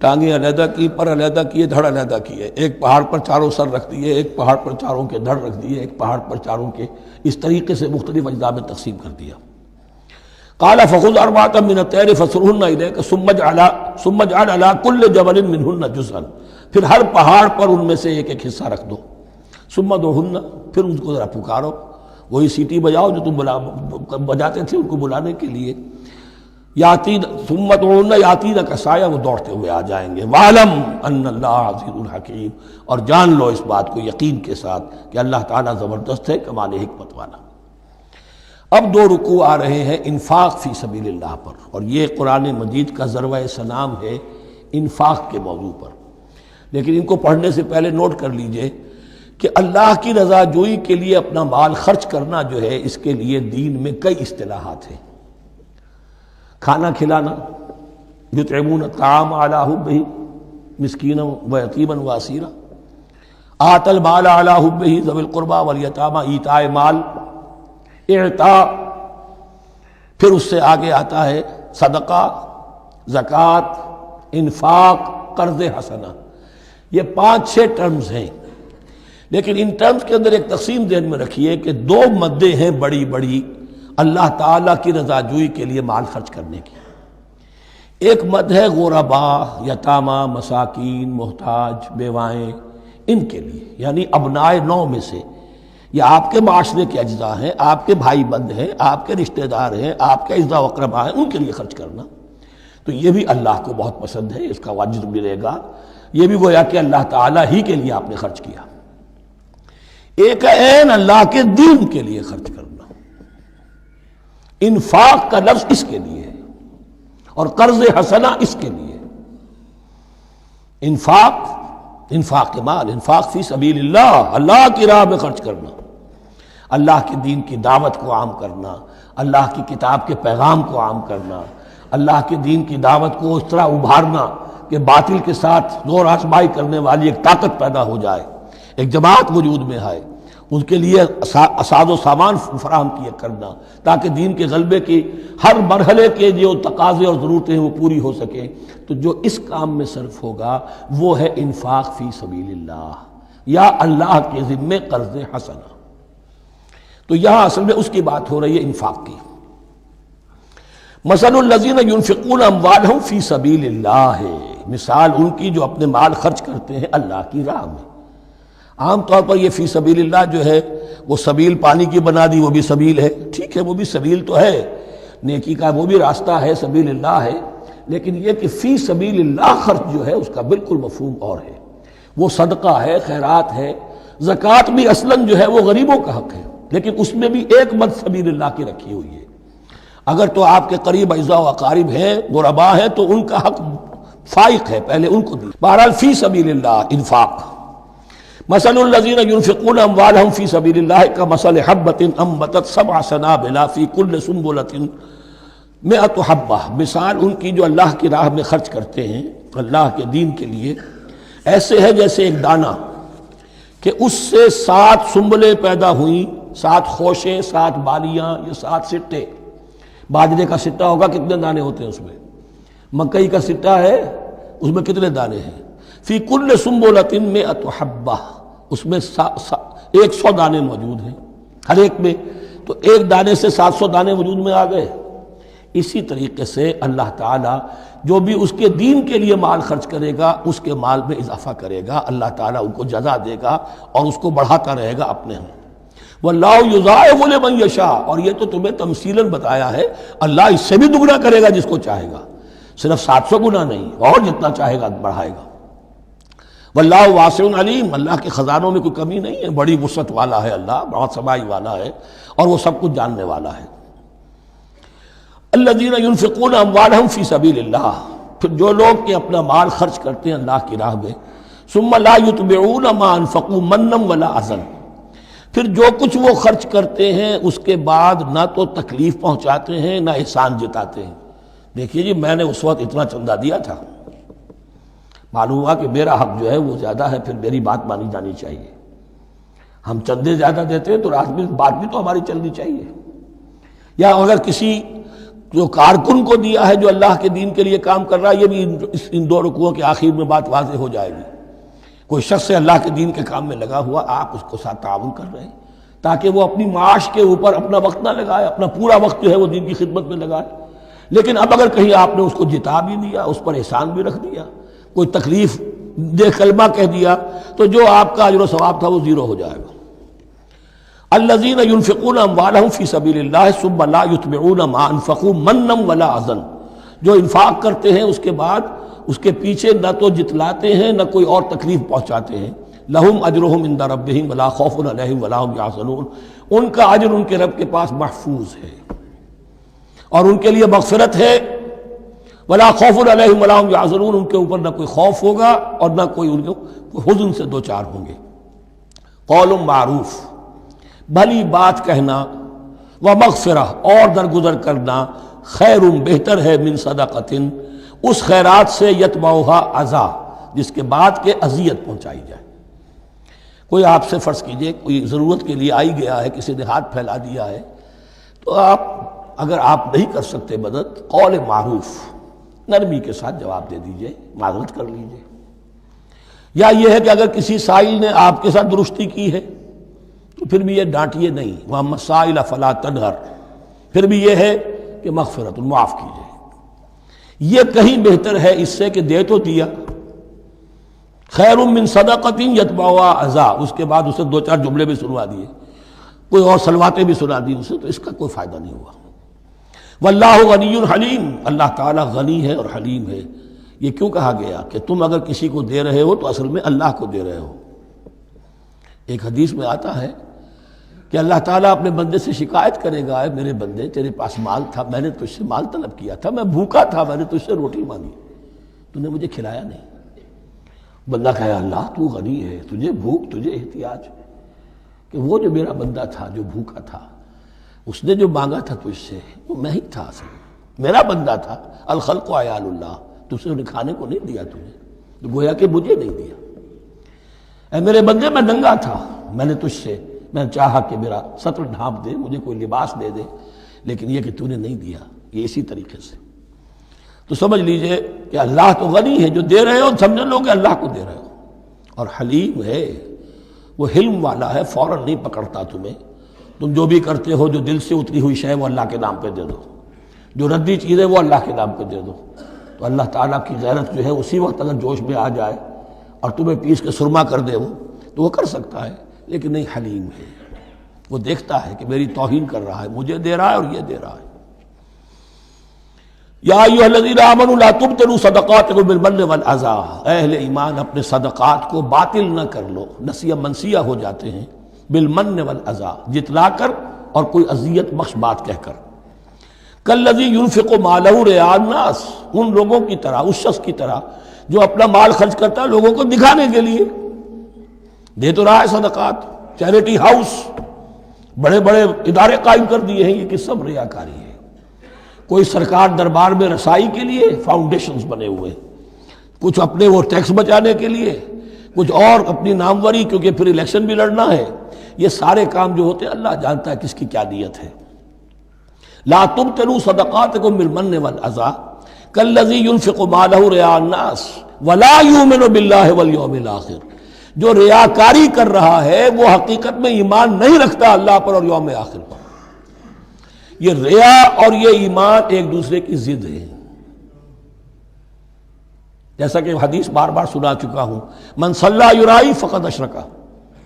ٹانگیں علیحدہ کی، پر علیحدہ کیے، دھڑ علیحدہ کیے، ایک پہاڑ پر چاروں سر رکھ دیے، ایک پہاڑ پر چاروں کے دھڑ رکھ دیے، ایک پہاڑ پر چاروں کے، اس طریقے سے مختلف اجزاء میں تقسیم کر دیا۔ قال فخذ اربعۃ من الطیر فصرهن الیک ثم اجعل علی کل جبل منہن جزءا، پھر ہر پہاڑ پر ان میں سے ایک ایک حصہ رکھ دو۔ ثم ادعوہن، پھر ان کو ذرا پکارو، وہی سیٹی بجاؤ جو تم بجاتے تھے ان کو بلانے کے لیے۔ یاتین ثم ادعوہن یاتینک سایہ، وہ دوڑتے ہوئے آ جائیں گے۔ وَاعْلَمْ أَنَّ اللَّهَ عَزِیزٌ حَکِیمٌ، اور جان لو اس بات کو یقین کے ساتھ کہ اللہ تعالیٰ زبردست ہے، کمال حکمت والا۔ اب 2 رکوع آ رہے ہیں انفاق فی سبیل اللہ پر، اور یہ قرآن مجید کا ذروۂ سنام ہے انفاق کے موضوع پر۔ لیکن ان کو پڑھنے سے پہلے نوٹ کر لیجئے کہ اللہ کی رضا جوئی کے لیے اپنا مال خرچ کرنا جو ہے، اس کے لیے دین میں کئی اصطلاحات ہیں۔ کھانا کھلانا، یطعمون الطعام علی حبہ مسکینا ویتیما واسیرا، آتی المال علی حبہ ذوی القربى والیتامى، ایتاء مال، اعطاء، پھر اس سے آگے آتا ہے صدقہ، زکوٰۃ، انفاق، قرض حسنہ۔ یہ 5-6 ٹرمز ہیں، لیکن ان ٹرمز کے اندر ایک تقسیم ذہن میں رکھیے کہ 2 مدیں ہیں بڑی بڑی اللہ تعالیٰ کی رضا جوئی کے لیے مال خرچ کرنے کی۔ ایک مد ہے غرباء، یتامہ، مساکین، محتاج، بیوائیں، ان کے لیے، یعنی ابنائے نو میں سے یہ آپ کے معاشرے کے اجزاء ہیں، آپ کے بھائی بند ہیں، آپ کے رشتہ دار ہیں، آپ کے اعزاء و اقرباء ہیں، ان کے لیے خرچ کرنا تو یہ بھی اللہ کو بہت پسند ہے، اس کا اجر ملے گا۔ یہ بھی گویا کہ اللہ تعالیٰ ہی کے لیے آپ نے خرچ کیا۔ ایک عین اللہ کے دین کے لیے خرچ کرنا، انفاق کا لفظ اس کے لیے ہے، اور قرض حسنہ اس کے لیے۔ انفاق کے مال، انفاق فی سبیل اللہ، اللہ کی راہ میں خرچ کرنا، اللہ کے دین کی دعوت کو عام کرنا، اللہ کی کتاب کے پیغام کو عام کرنا، اللہ کے دین کی دعوت کو اس طرح ابھارنا کہ باطل کے ساتھ زور آزمائی کرنے والی ایک طاقت پیدا ہو جائے، ایک جماعت وجود میں آئے، ان کے لیے اساد و سامان فراہم کیا کرنا تاکہ دین کے غلبے کی ہر مرحلے کے جو تقاضے اور ضرورتیں ہیں وہ پوری ہو سکیں۔ تو جو اس کام میں صرف ہوگا وہ ہے انفاق فی سبیل اللہ یا اللہ کے ذمے قرض حسنہ۔ تو یہاں اصل میں اس کی بات ہو رہی ہے، انفاق کی۔ مثل الذین ینفقون اموالہم فی سبیل اللہ ہے، مثال ان کی جو اپنے مال خرچ کرتے ہیں اللہ کی راہ میں۔ عام طور پر یہ فی سبیل اللہ جو ہے وہ سبیل پانی کی بنا دی، وہ بھی سبیل ہے، ٹھیک ہے، وہ بھی سبیل تو ہے، نیکی کا وہ بھی راستہ ہے، سبیل اللہ ہے، لیکن یہ کہ فی سبیل اللہ خرچ جو ہے اس کا بالکل مفہوم اور ہے، وہ صدقہ ہے، خیرات ہے۔ زکوٰۃ بھی اصلاً جو ہے وہ غریبوں کا حق ہے، لیکن اس میں بھی ایک مد سبیل اللہ کی رکھی ہوئی ہے۔ اگر تو آپ کے قریب اعزاء و اقارب ہیں، غرباء ہیں، تو ان کا حق فائق ہے، پہلے ان کو دی۔ بہرحال فی سبیل اللہ انفاق۔ مثل الذین ینفقون اموالہم فی سبیل اللہ کمثل حبۃ انبتت سبع سنابل فی کل سنبلۃ مئۃ حبہ، مثال ان کی جو اللہ کی راہ میں خرچ کرتے ہیں اللہ کے دین کے لیے، ایسے ہے جیسے ایک دانہ کہ اس سے 7 سنبلیں پیدا ہوئیں، 7 خوشیں، 7 بالیاں، یہ 7 سٹے۔ باجرے کا سٹہ ہوگا کتنے دانے ہوتے ہیں اس میں؟ مکئی کا سٹہ ہے اس میں کتنے دانے ہیں؟ فی کل سنبلۃ مئۃ حبہ، اس میں 100 دانے موجود ہیں ہر ایک میں، تو ایک دانے سے 700 دانے وجود میں آ گئے۔ اسی طریقے سے اللہ تعالیٰ جو بھی اس کے دین کے لیے مال خرچ کرے گا اس کے مال میں اضافہ کرے گا، اللہ تعالیٰ ان کو جزا دے گا اور اس کو بڑھاتا رہے گا اپنے ہاں۔ واللہ یضاعف لمن یشاء، اور یہ تو تمہیں تمثیلاً بتایا ہے، اللہ اس سے بھی دگنا کرے گا جس کو چاہے گا، صرف 700 گنا نہیں، اور جتنا چاہے گا بڑھائے گا۔ واللہ واسع علیم، اللہ کے خزانوں میں کوئی کمی نہیں ہے، بڑی وسعت والا ہے اللہ، بہت سمائی والا ہے اور وہ سب کچھ جاننے والا ہے۔ الذین ینفقون اموالہم فی سبیل اللہ، پھر جو لوگ کہ اپنا مال خرچ کرتے ہیں اللہ کی راہ میں، ثم لا یتبعون ما انفقوا منا ولا اذى، پھر جو کچھ وہ خرچ کرتے ہیں اس کے بعد نہ تو تکلیف پہنچاتے ہیں نہ احسان جتاتے ہیں۔ دیکھیے جی میں نے اس وقت اتنا چندہ دیا تھا، معلوم ہوا کہ میرا حق جو ہے وہ زیادہ ہے، پھر میری بات مانی جانی چاہیے۔ ہم چندے زیادہ دیتے ہیں تو بات بھی تو ہماری چلنی چاہیے۔ یا اگر کسی جو کارکن کو دیا ہے جو اللہ کے دین کے لیے کام کر رہا ہے، یہ بھی ان 2 رکوعوں کے آخر میں بات واضح ہو جائے گی۔ کوئی شخص اللہ کے دین کے کام میں لگا ہوا، آپ اس کو ساتھ تعاون کر رہے ہیں تاکہ وہ اپنی معاش کے اوپر اپنا وقت نہ لگائے، اپنا پورا وقت جو ہے وہ دین کی خدمت میں لگائے۔ لیکن اب اگر کہیں آپ نے اس کو جتا بھی دیا، اس پر احسان بھی رکھ دیا، کوئی تکلیف دے کلمہ کہہ دیا، تو جو آپ کا اجر و ثواب تھا وہ 0 ہو جائے گا۔ الذین ینفقون اموالہم فی سبیل اللہ ثم لا یتبعون ما انفقوا منا ولا اذى، جو انفاق کرتے ہیں اس کے بعد اس کے پیچھے نہ تو جتلاتے ہیں نہ کوئی اور تکلیف پہنچاتے ہیں۔ لہم اجرہم عند ربہم ولا خوف علیہم ولا هم یحزنون، ان کا اجر ان کے رب کے پاس محفوظ ہے اور ان کے لیے مغفرت ہے۔ ولا خوف علیہم ولا هم یحزنون، ان کے اوپر نہ کوئی خوف ہوگا اور نہ کوئی ان کو حزن سے دوچار ہوں گے۔ قول معروف، بھلی بات کہنا، ومغفرہ اور درگزر کرنا، خیر بہتر ہے من صدقۃ، اس خیرات سے یتبعھا اذی، جس کے بعد کہ اذیت پہنچائی جائے۔ کوئی آپ سے فرض کیجئے کوئی ضرورت کے لیے آئی گیا ہے، کسی نے ہاتھ پھیلا دیا ہے، تو آپ اگر آپ نہیں کر سکتے مدد، قول معروف، نرمی کے ساتھ جواب دے دیجئے، معذرت کر لیجئے۔ یا یہ ہے کہ اگر کسی سائل نے آپ کے ساتھ درستی کی ہے تو پھر بھی یہ ڈانٹیے نہیں، وَأَمَّا السَّائِلَ فَلَا تَنْهَرْ، پھر بھی یہ ہے کہ مغفرت، معاف کیجئے۔ یہ کہیں بہتر ہے اس سے کہ دے تو دیا، خیر من صدقۃ یتبعھا اذی، اس کے بعد اسے 2-4 جملے بھی سنوا دیے، کوئی اور سلواتیں بھی سنا دی اسے، تو اس کا کوئی فائدہ نہیں ہوا۔ واللہ غنی حلیم، اللہ تعالیٰ غنی ہے اور حلیم ہے۔ یہ کیوں کہا گیا کہ تم اگر کسی کو دے رہے ہو تو اصل میں اللہ کو دے رہے ہو۔ ایک حدیث میں آتا ہے کہ اللہ تعالیٰ اپنے بندے سے شکایت کرے گا، اے میرے بندے تیرے پاس مال تھا، میں نے تجھ سے مال طلب کیا تھا، میں بھوکا تھا، میں نے تجھ سے روٹی مانگی، تو نے مجھے کھلایا نہیں۔ بندہ کہے اللہ تو غنی ہے، تجھے بھوک، تجھے احتیاج، کہ وہ جو میرا بندہ تھا جو بھوکا تھا، اس نے جو مانگا تھا تجھ سے وہ میں ہی تھا، اصل میرا بندہ تھا۔ الخلق عیال اللہ، تجھ سے کھانے کو نہیں دیا تجھے، تو گویا کہ مجھے نہیں دیا۔ اے میرے بندے میں ننگا تھا، میں نے تجھ سے میں چاہا کہ میرا سطر ڈھانپ دے، مجھے کوئی لباس دے دے، لیکن یہ کہ تو نے نہیں دیا۔ یہ اسی طریقے سے تو سمجھ لیجئے کہ اللہ تو غنی ہے، جو دے رہے ہو سمجھ لو کہ اللہ کو دے رہے ہو، اور حلیم ہے، وہ حلم والا ہے، فوراً نہیں پکڑتا تمہیں۔ تم جو بھی کرتے ہو، جو دل سے اتری ہوئی شے وہ اللہ کے نام پہ دے دو، جو ردی چیز ہے وہ اللہ کے نام پہ دے دو، تو اللہ تعالیٰ کی غیرت جو ہے اسی وقت اگر جوش میں آ جائے اور تمہیں پیس کے سرما کر دے وہ، تو وہ کر سکتا ہے، لیکن نہیں، حلیم ہے، وہ دیکھتا ہے کہ میری توہین کر رہا ہے، مجھے دے رہا ہے اور یہ دے رہا ہے۔ یا ایھا الذین آمنوا لا تبطلوا صدقاتکم بالمن والاذی، اے اہل ایمان اپنے صدقات کو باطل نہ کر لو، نسیہ منسیہ ہو جاتے ہیں، بالمن والاذی، جتلا کر اور کوئی اذیت بخش بات کہہ کر۔ کالذی ينفق مالہ رئاء الناس، ان لوگوں کی طرح، اس شخص کی طرح جو اپنا مال خرچ کرتا ہے لوگوں کو دکھانے کے لیے، دے تو رہا ہے صدقات، چیریٹی ہاؤس، بڑے بڑے ادارے قائم کر دیے ہیں، یہ کہ سب ریاکاری ہے۔ کوئی سرکار دربار میں رسائی کے لیے فاؤنڈیشنز بنے ہوئے، کچھ اپنے وہ ٹیکس بچانے کے لیے، کچھ اور اپنی ناموری، کیونکہ پھر الیکشن بھی لڑنا ہے۔ یہ سارے کام جو ہوتے ہیں اللہ جانتا ہے کس کی کیا نیت ہے۔ لا تبطلوا صدقاتکم بالمن والاذی کالذی ينفق مالہ رئاء الناس ولا یؤمن باللہ والیوم الآخر، جو ریاکاری کر رہا ہے وہ حقیقت میں ایمان نہیں رکھتا اللہ پر اور یوم آخر پر۔ یہ ریا اور یہ ایمان ایک دوسرے کی ضد ہے، جیسا کہ حدیث بار بار سنا چکا ہوں، من صلی یرائی فقد اشرکا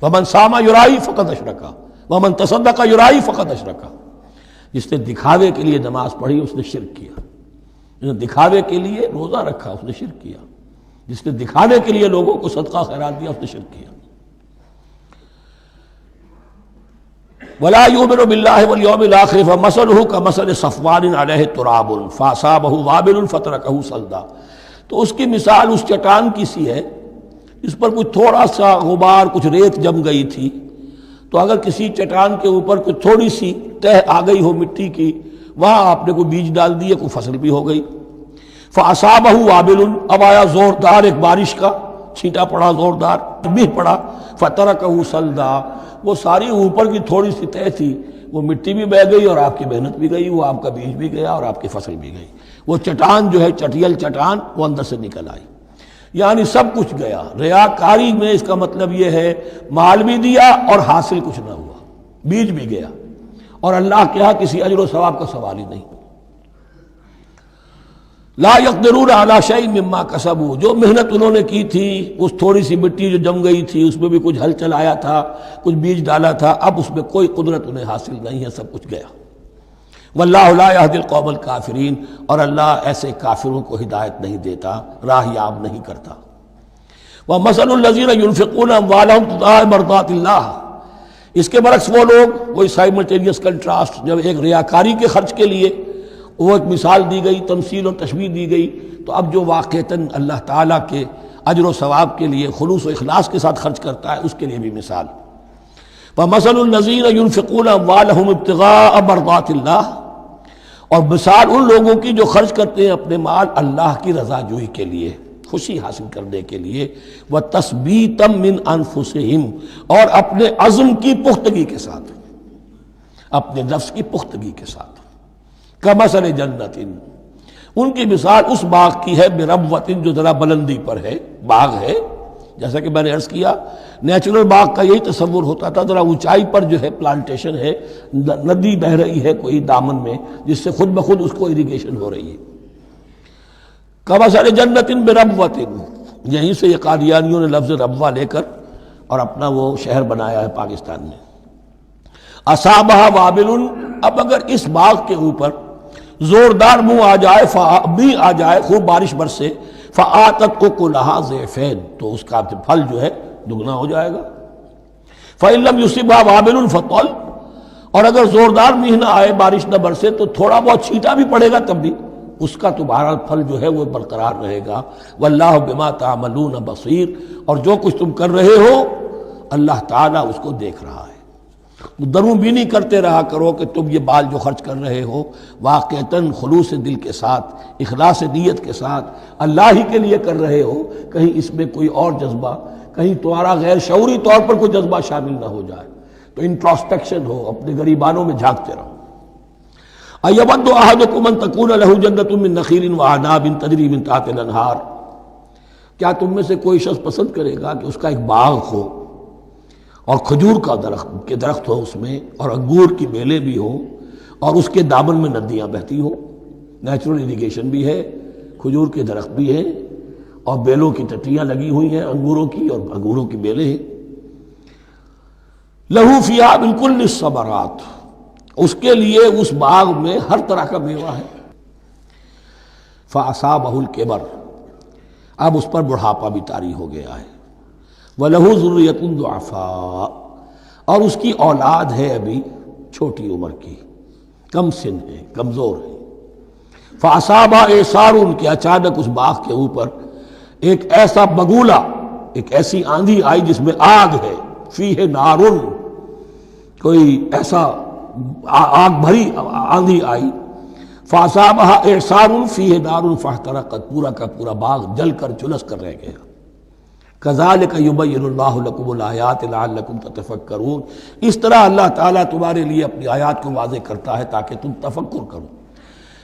ومن صام یرائی فقد اشرکا ومن تصدق یرائی فقد اشرکا۔ جس نے دکھاوے کے لیے نماز پڑھی اس نے شرک کیا، جس نے دکھاوے کے لیے روزہ رکھا اس نے شرک کیا، جس نے دکھانے کے لیے لوگوں کو صدقہ خیرات دیا اس نے شرک کیا۔ ولا یؤمن باللہ والیوم الآخر فمثلہ کمثل صفوان علیہ تراب فاصابہ وابل فترکہ صلدا، تو اس کی مثال اس چٹان کی سی ہے اس پر کوئی تھوڑا سا غبار، کچھ ریت جم گئی تھی، تو اگر کسی چٹان کے اوپر کوئی تھوڑی سی تہ آ گئی ہو مٹی کی، وہاں آپ نے کوئی بیج ڈال دیے، کوئی فصل بھی ہو گئی۔ فاصابہ وابل، اب آیا زوردار ایک بارش کا چھینٹا پڑا، زوردار میہ پڑا، فترکہ صلدا، وہ ساری اوپر کی تھوڑی سی تہ تھی وہ مٹی بھی بہہ گئی اور آپ کی محنت بھی گئی، وہ آپ کا بیج بھی گیا اور آپ کی فصل بھی گئی۔ وہ چٹان جو ہے چٹیل چٹان وہ اندر سے نکل آئی، یعنی سب کچھ گیا۔ ریاکاری میں اس کا مطلب یہ ہے مال بھی دیا اور حاصل کچھ نہ ہوا، بیج بھی گیا، اور اللہ کے ہاں کسی اجر و ثواب کا سوال ہی نہیں۔ لا یقدرون علی شیء مما کسبوا، جو محنت انہوں نے کی تھی، اس تھوڑی سی مٹی جو جم گئی تھی اس میں بھی کچھ ہل چلایا تھا، کچھ بیج ڈالا تھا، اب اس میں کوئی قدرت انہیں حاصل نہیں ہے، سب کچھ گیا۔ واللہ لا یہدی القوم الکافرین، اور اللہ ایسے کافروں کو ہدایت نہیں دیتا، راہ یاب نہیں کرتا۔ ومثل الذین ینفقون اموالہم ابتغاء مرضات اللہ، اس کے برعکس وہ لوگ، وہی سائملٹینیس کنٹراسٹ، جب ایک ریاکاری کے خرچ کے لیے وہ ایک مثال دی گئی، تمثیل اور تشبیہ دی گئی، تو اب جو واقعتاً اللہ تعالیٰ کے اجر و ثواب کے لیے خلوص و اخلاص کے ساتھ خرچ کرتا ہے اس کے لیے بھی مثال۔ ومثل الذین ینفقون اموالہم ابتغاء مرضات اللہ، اور مثال ان لوگوں کی جو خرچ کرتے ہیں اپنے مال اللہ کی رضا جوئی کے لیے، خوشی حاصل کرنے کے لیے، وَتَثْبِيتًا مِّنْ أَنفُسِهِمْ، اور اپنے عزم کی پختگی کے ساتھ، اپنے نفس کی پختگی کے ساتھ۔ کمثل جنت، ان کی مثال اس باغ کی ہے، بربوۃ، جو ذرا بلندی پر ہے، باغ ہے، جیسا کہ میں نے عرض کیا نیچرل باغ کا یہی تصور ہوتا تھا، ذرا اونچائی پر جو ہے پلانٹیشن ہے، ندی بہہ رہی ہے کوئی دامن میں جس سے خود بخود اس کو اریگیشن ہو رہی ہے۔ کمثل جنت بربوۃ، یہیں سے یہ قادیانیوں نے لفظ ربوہ لے کر اور اپنا وہ شہر بنایا ہے پاکستان میں۔ اصابہ وابل، اب اگر اس باغ کے اوپر زوردار منہ آ جائے، بھی آ جائے، خوب بارش برسے، فآتت اکلھا ضعفین، تو اس کا پھل جو ہے دگنا ہو جائے گا۔ فإن لم يصبها وابل فطل، اور اگر زوردار میہ نہ آئے، بارش نہ برسے، تو تھوڑا بہت چھینٹا بھی پڑے گا تب بھی اس کا تو بہرحال پھل جو ہے وہ برقرار رہے گا۔ واللہ بما تعملون بصیر، اور جو کچھ تم کر رہے ہو اللہ تعالیٰ اس کو دیکھ رہا ہے۔ دروں بینی کرتے رہا کرو کہ تم یہ بال جو خرچ کر رہے ہو واقعتاً خلوص دل کے ساتھ، اخلاص نیت کے ساتھ اللہ ہی کے لیے کر رہے ہو، کہیں اس میں کوئی اور جذبہ، کہیں تمہارا غیر شعوری طور پر کوئی جذبہ شامل نہ ہو جائے، تو انٹراسپیکشن ہو، اپنے غریبانوں میں جھانکتے رہو۔ اَیَوَدُّ أَحَدُکُمْ أَن تَکُونَ لَهُ جَنَّةٌ مِّن نَخِیلٍ وَأَعْنَابٍ تَجْرِی مِن تحتہا الْأَنْہار، کیا تم میں سے کوئی شخص پسند کرے گا کہ اس کا ایک باغ ہو اور کھجور کا درخت ہو اس میں، اور انگور کی بیلیں بھی ہوں، اور اس کے دامن میں ندیاں بہتی ہوں، نیچرل اریگیشن بھی ہے، کھجور کے درخت بھی ہیں، اور بیلوں کی ٹٹیاں لگی ہوئی ہیں انگوروں کی، اور انگوروں کی بیلیں ہیں۔ لہو فیہا من کل الثمرات، اس کے لیے اس باغ میں ہر طرح کا میوہ ہے۔ فاصابہ الکبر، اب اس پر بڑھاپا بھی طاری ہو گیا ہے۔ وَلَهُ ذُرِّيَّةٌ ضُعَفَاء، اور اس کی اولاد ہے ابھی چھوٹی عمر کی، کم سن ہے، کمزور ہے۔ فَأَصَابَهَا إِعْصَارٌ، کہ اچانک اس باغ کے اوپر ایک ایسا بگولا، ایک ایسی آندھی آئی جس میں آگ ہے، فیہ نارٌ، کوئی ایسا آگ بھری آندھی آئی۔ فَأَصَابَهَا إِعْصَارٌ فِيهِ نَارٌ فَاحْتَرَقَتْ، پورا کا پورا باغ جل کر جلس کر رہ گیا۔ كَذَلِكَ يُبَيِّنُ اللَّهُ لَكُمُ الْآيَاتِ لَعَلَّكُمْ تَتَفَكَّرُونَ، اس طرح اللہ تعالیٰ تمہارے لیے اپنی آیات کو واضح کرتا ہے تاکہ تم تفکر کرو۔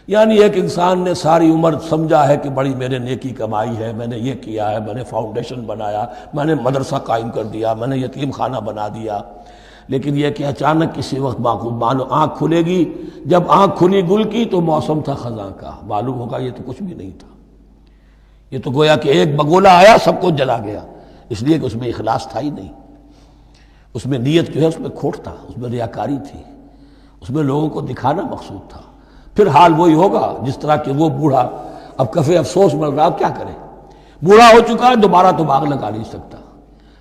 یعنی ایک انسان نے ساری عمر سمجھا ہے کہ بڑی میرے نیکی کمائی ہے، میں نے یہ کیا ہے، میں نے فاؤنڈیشن بنایا، میں نے مدرسہ قائم کر دیا، میں نے یتیم خانہ بنا دیا، لیکن یہ کہ اچانک کسی وقت مانو آنکھ کھلے گی، جب آنکھ کھلی گل کی تو موسم تھا خزاں کا، معلوم ہوگا یہ تو کچھ بھی نہیں تھا، یہ تو گویا کہ ایک بگولا آیا سب کو جلا گیا، اس لیے کہ اس میں اخلاص تھا ہی نہیں، اس میں نیت جو ہے اس میں کھوٹ تھا، اس میں ریاکاری تھی، اس میں لوگوں کو دکھانا مقصود تھا۔ پھر حال وہی ہوگا جس طرح کہ وہ بوڑھا اب کفے افسوس مل رہا، اب کیا کرے، بوڑھا ہو چکا ہے، دوبارہ تو باغ لگا نہیں سکتا،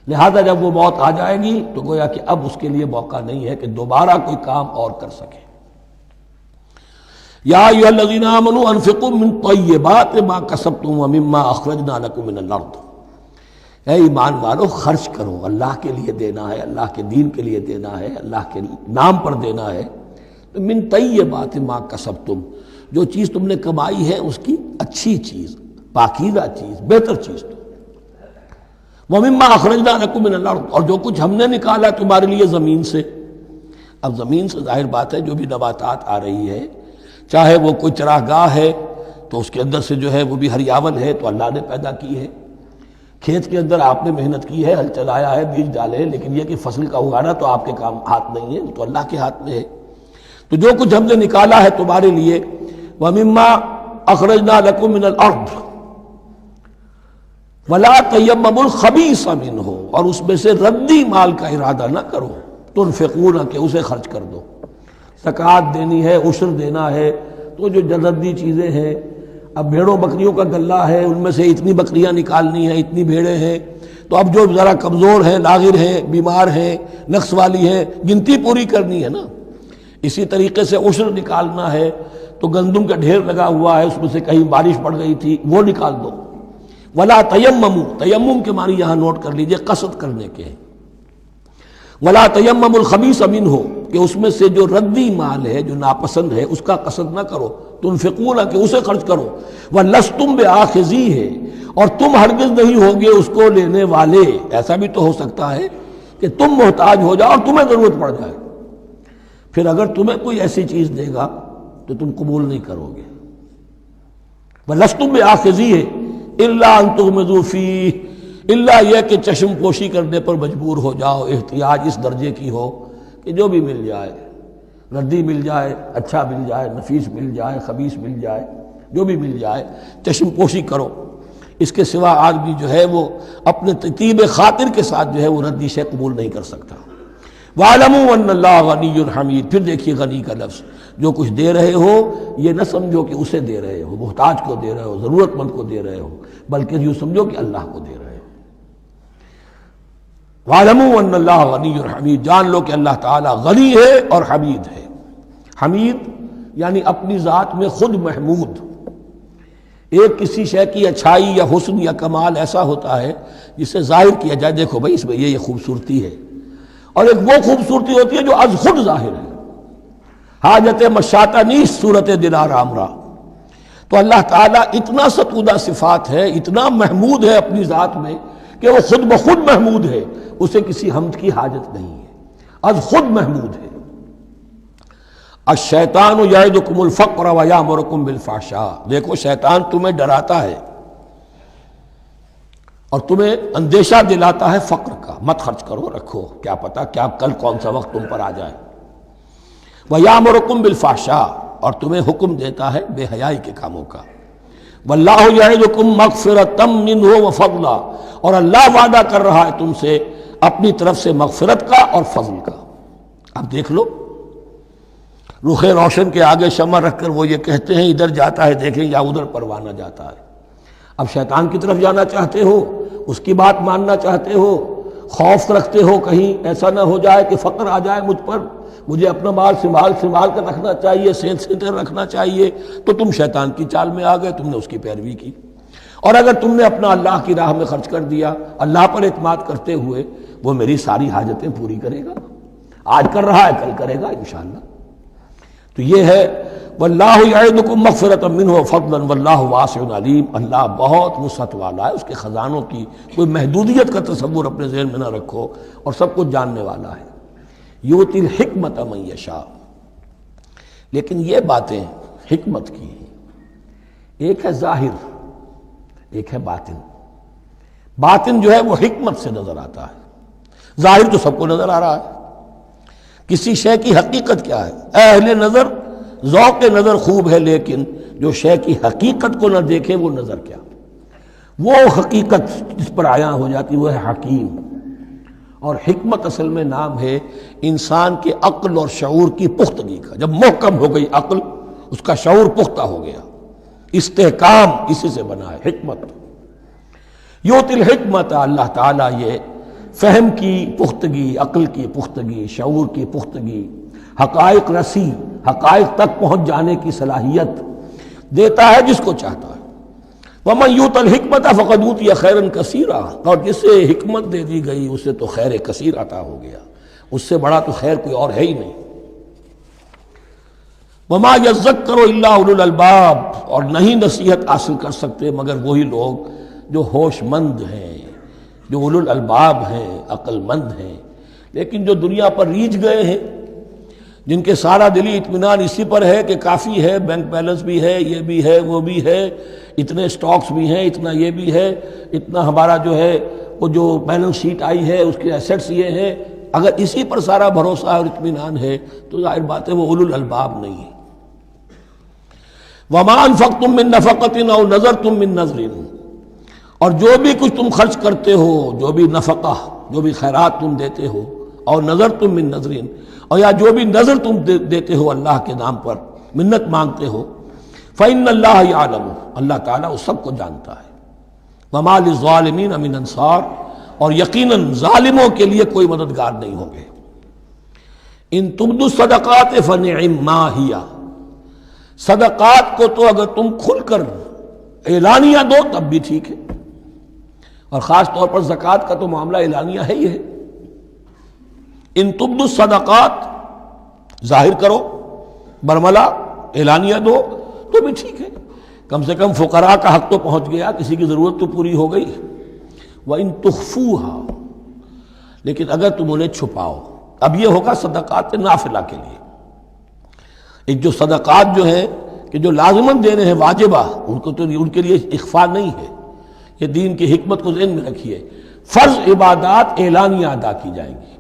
لہذا جب وہ موت آ جائے گی تو گویا کہ اب اس کے لیے موقع نہیں ہے کہ دوبارہ کوئی کام اور کر سکے۔ یا ایھا الذین آمنوا انفقوا من طیبات ما کسبتم ومما اخرجنا لکم من الارض، اے ایمان والو خرچ کرو، اللہ کے لیے دینا ہے، اللہ کے دین کے لیے دینا ہے، اللہ کے نام پر دینا ہے۔ من طیبات ما کسبتم، جو چیز تم نے کمائی ہے اس کی اچھی چیز، پاکیزہ چیز، بہتر چیز تو۔ وَمِمَّا أَخْرَجْنَا لَكُم مِّنَ الْأَرْضِ، اور جو کچھ ہم نے نکالا تمہارے لیے زمین سے۔ اب زمین سے ظاہر بات ہے جو بھی نباتات آ رہی ہے، چاہے وہ کوئی چراگاہ ہے تو اس کے اندر سے جو ہے وہ بھی ہریاول ہے تو اللہ نے پیدا کی ہے، کھیت کے اندر آپ نے محنت کی ہے، ہل چلایا ہے، بیج ڈالے، لیکن یہ کہ فصل کا اگانا تو آپ کے کام ہاتھ نہیں ہے، تو اللہ کے ہاتھ میں ہے۔ تو جو کچھ ہم نے نکالا ہے تمہارے لیے، وَمِمَّا أَخْرَجْنَا لَكُم مِّنَ الْأَرْضِ وَلَا تَيَمَّمُوا الْخَبِيثَ مِنْهُ، اور اس میں سے ردی مال کا ارادہ نہ کرو، تنفقون، کہ اسے خرچ کر دو، زکوٰۃ دینی ہے، عشر دینا ہے، تو جو ردی چیزیں ہیں، اب بھیڑوں بکریوں کا غلہ ہے، ان میں سے اتنی بکریاں نکالنی ہیں، اتنی بھیڑیں ہیں، تو اب جو ذرا کمزور ہیں، لاغر ہیں، بیمار ہیں، نقص والی ہیں، گنتی پوری کرنی ہے نا۔ اسی طریقے سے عشر نکالنا ہے تو گندم کا ڈھیر لگا ہوا ہے، اس میں سے کہیں بارش پڑ گئی تھی، وہ نکال دو۔ ولا تیمموا، تیمم کے معنی یہاں نوٹ کر لیجئے قصد کرنے کے ہیں۔ ولا تیمموا الخبیث منہ، کہ اس میں سے جو ردی مال ہے، جو ناپسند ہے، اس کا قصد نہ کرو، تنفقون، کہ اسے خرچ کرو، ولستم بآخذیہ، اور تم ہرگز نہیں ہوگے اس کو لینے والے۔ ایسا بھی تو ہو سکتا ہے کہ تم محتاج ہو جاؤ اور تمہیں ضرورت پڑ جائے، پھر اگر تمہیں کوئی ایسی چیز دے گا تو تم قبول نہیں کرو گے۔ وَلَسْتُمْ بِآخِذِيهِ إِلَّا أَن تُغْمِضُوا فِيهِ، اللہ یہ کہ چشم پوشی کرنے پر مجبور ہو جاؤ، احتیاج اس درجے کی ہو کہ جو بھی مل جائے، ردی مل جائے، اچھا مل جائے، نفیس مل جائے، خبیث مل جائے، جو بھی مل جائے چشم پوشی کرو۔ اس کے سوا آدمی جو ہے وہ اپنے طیب خاطر کے ساتھ جو ہے وہ ردی شے قبول نہیں کر سکتا۔ وَاعْلَمُوا أَنَّ اللَّهَ غَنِيٌّ حَمِيدٌ۔ پھر دیکھیے غنی کا لفظ، جو کچھ دے رہے ہو یہ نہ سمجھو کہ اسے دے رہے ہو، محتاج کو دے رہے ہو، ضرورت مند کو دے رہے ہو، بلکہ یوں سمجھو کہ اللہ کو دے رہے ہو۔ وَاعْلَمُوا أَنَّ اللَّهَ غَنِيٌّ حَمِيدٌ، جان لو کہ اللہ تعالیٰ غنی ہے اور حمید ہے۔ حمید یعنی اپنی ذات میں خود محمود۔ ایک کسی شے کی اچھائی یا حسن یا کمال ایسا ہوتا ہے جسے ظاہر کیا جائے، دیکھو بھائی اس میں یہ خوبصورتی ہے، اور ایک وہ خوبصورتی ہوتی ہے جو از خود ظاہر ہے۔ حاجت مشاطہ نیست صورت دلار آمرا۔ تو اللہ تعالیٰ اتنا ستودہ صفات ہے، اتنا محمود ہے اپنی ذات میں کہ وہ خود بخود محمود ہے، اسے کسی حمد کی حاجت نہیں ہے، از خود محمود ہے۔ الشیطان یعدکم الفقر ویامرکم بالفحشاء، دیکھو شیطان تمہیں ڈراتا ہے اور تمہیں اندیشہ دلاتا ہے فقر کا، مت خرچ کرو، رکھو، کیا پتہ کیا کل کون سا وقت تم پر آ جائے۔ وَيَأْمُرُكُمْ بِالْفَحْشَاءِ، اور تمہیں حکم دیتا ہے بے حیائی کے کاموں کا۔ وَاللَّهُ يَعِدُكُمْ مَغْفِرَةً مِّنْهُ وَفَضْلًا، اور اللہ وعدہ کر رہا ہے تم سے اپنی طرف سے مغفرت کا اور فضل کا۔ اب دیکھ لو، رخ روشن کے آگے شمع رکھ کر وہ یہ کہتے ہیں ادھر جاتا ہے دیکھیں یا ادھر پروانہ جاتا ہے۔ اب شیطان کی طرف جانا چاہتے ہو، اس کی بات ماننا چاہتے ہو، خوف رکھتے ہو کہیں ایسا نہ ہو جائے کہ فقر آ جائے مجھ پر، مجھے اپنا مال سنبھال کر رکھنا چاہیے، سینتر رکھنا چاہیے، تو تم شیطان کی چال میں آ گئے، تم نے اس کی پیروی کی۔ اور اگر تم نے اپنا اللہ کی راہ میں خرچ کر دیا، اللہ پر اعتماد کرتے ہوئے، وہ میری ساری حاجتیں پوری کرے گا، آج کر رہا ہے کل کرے گا انشاءاللہ۔ تو یہ ہے واللہ یعدکم مغفرۃ منہ وفضلا واللہ واسع علیم، اللہ بہت وسعت والا ہے، اس کے خزانوں کی کوئی محدودیت کا تصور اپنے ذہن میں نہ رکھو، اور سب کچھ جاننے والا ہے۔ یؤتی الحکمۃ من یشاء، لیکن یہ باتیں حکمت کی ہیں، ایک ہے ظاہر ایک ہے باطن۔ باطن جو ہے وہ حکمت سے نظر آتا ہے، ظاہر تو سب کو نظر آ رہا ہے۔ کسی شے کی حقیقت کیا ہے، اہل نظر ذوق نظر خوب ہے، لیکن جو شے کی حقیقت کو نہ دیکھے وہ نظر کیا، وہ حقیقت جس پر عیاں ہو جاتی وہ ہے حکیم۔ اور حکمت اصل میں نام ہے انسان کے عقل اور شعور کی پختگی کا۔ جب محکم ہو گئی عقل، اس کا شعور پختہ ہو گیا، استحکام اسی سے بنا ہے حکمت۔ یؤتی الحکمت، اللہ تعالیٰ یہ فہم کی پختگی، عقل کی پختگی، شعور کی پختگی، حقائق رسی، حقائق تک پہنچ جانے کی صلاحیت دیتا ہے جس کو چاہتا ہے۔ وَمَن یُؤْتَ الْحِکْمَةَ فَقَدْ أُوتِیَ خَیْرًا کَثِیرًا، اور جسے حکمت دے دی گئی اسے تو خیر کثیر عطا ہو گیا، اس سے بڑا تو خیر کوئی اور ہے ہی نہیں۔ وَمَا يَذَّکَّرُ إِلَّا أُولُو الْأَلْبَابِ، اور نہیں نصیحت حاصل کر سکتے مگر وہی لوگ جو ہوش مند ہیں، جو اولو الالباب ہیں، عقل مند ہیں۔ لیکن جو دنیا پر ریجھ گئے ہیں، جن کے سارا دلی اطمینان اسی پر ہے کہ کافی ہے، بینک بیلنس بھی ہے، یہ بھی ہے، وہ بھی ہے، اتنے سٹاکس بھی ہیں، اتنا یہ بھی ہے، اتنا ہمارا جو ہے وہ جو بیلنس شیٹ آئی ہے اس کے ایسیٹس یہ ہیں، اگر اسی پر سارا بھروسہ اور اطمینان ہے تو ظاہر بات ہے وہ اولو الالباب نہیں ہے۔ وَمَا أَنفَقْتُم مِّن نَفَقَةٍ أَوْ نَذَرْتُم مِّن نَذْرٍ، اور جو بھی کچھ تم خرچ کرتے ہو، جو بھی نفقہ، جو بھی خیرات تم دیتے ہو، اور نظر تم من نظرین، اور یا جو بھی نظر تم دیتے ہو اللہ کے نام پر، منت مانگتے ہو، فإن اللہ یعلم، اللہ تعالیٰ اس سب کو جانتا ہے۔ وما للظالمین من انصار، اور یقیناً ظالموں کے لیے کوئی مددگار نہیں ہوں گے۔ ان تبدوا الصدقات فنعما ہی، صدقات کو تو اگر تم کھل کر اعلانیہ دو تب بھی ٹھیک ہے، اور خاص طور پر زکوٰۃ کا تو معاملہ اعلانیہ ہے ہی ہے۔ ان تبدوا الصدقات، ظاہر کرو، برملا اعلانیہ دو تو بھی ٹھیک ہے، کم سے کم فقراء کا حق تو پہنچ گیا، کسی کی ضرورت تو پوری ہو گئی۔ وَإِن تُخْفُوهَا، لیکن اگر تم انہیں چھپاؤ، اب یہ ہوگا صدقات نافلہ کے لیے۔ ایک جو صدقات جو ہیں کہ جو لازماً دینے ہیں واجبہ، ان کو تو ان کے لیے اخفاء نہیں ہے، یہ دین کی حکمت کو ذہن میں رکھیے۔ فرض عبادات اعلانیہ ادا کی جائیں گی۔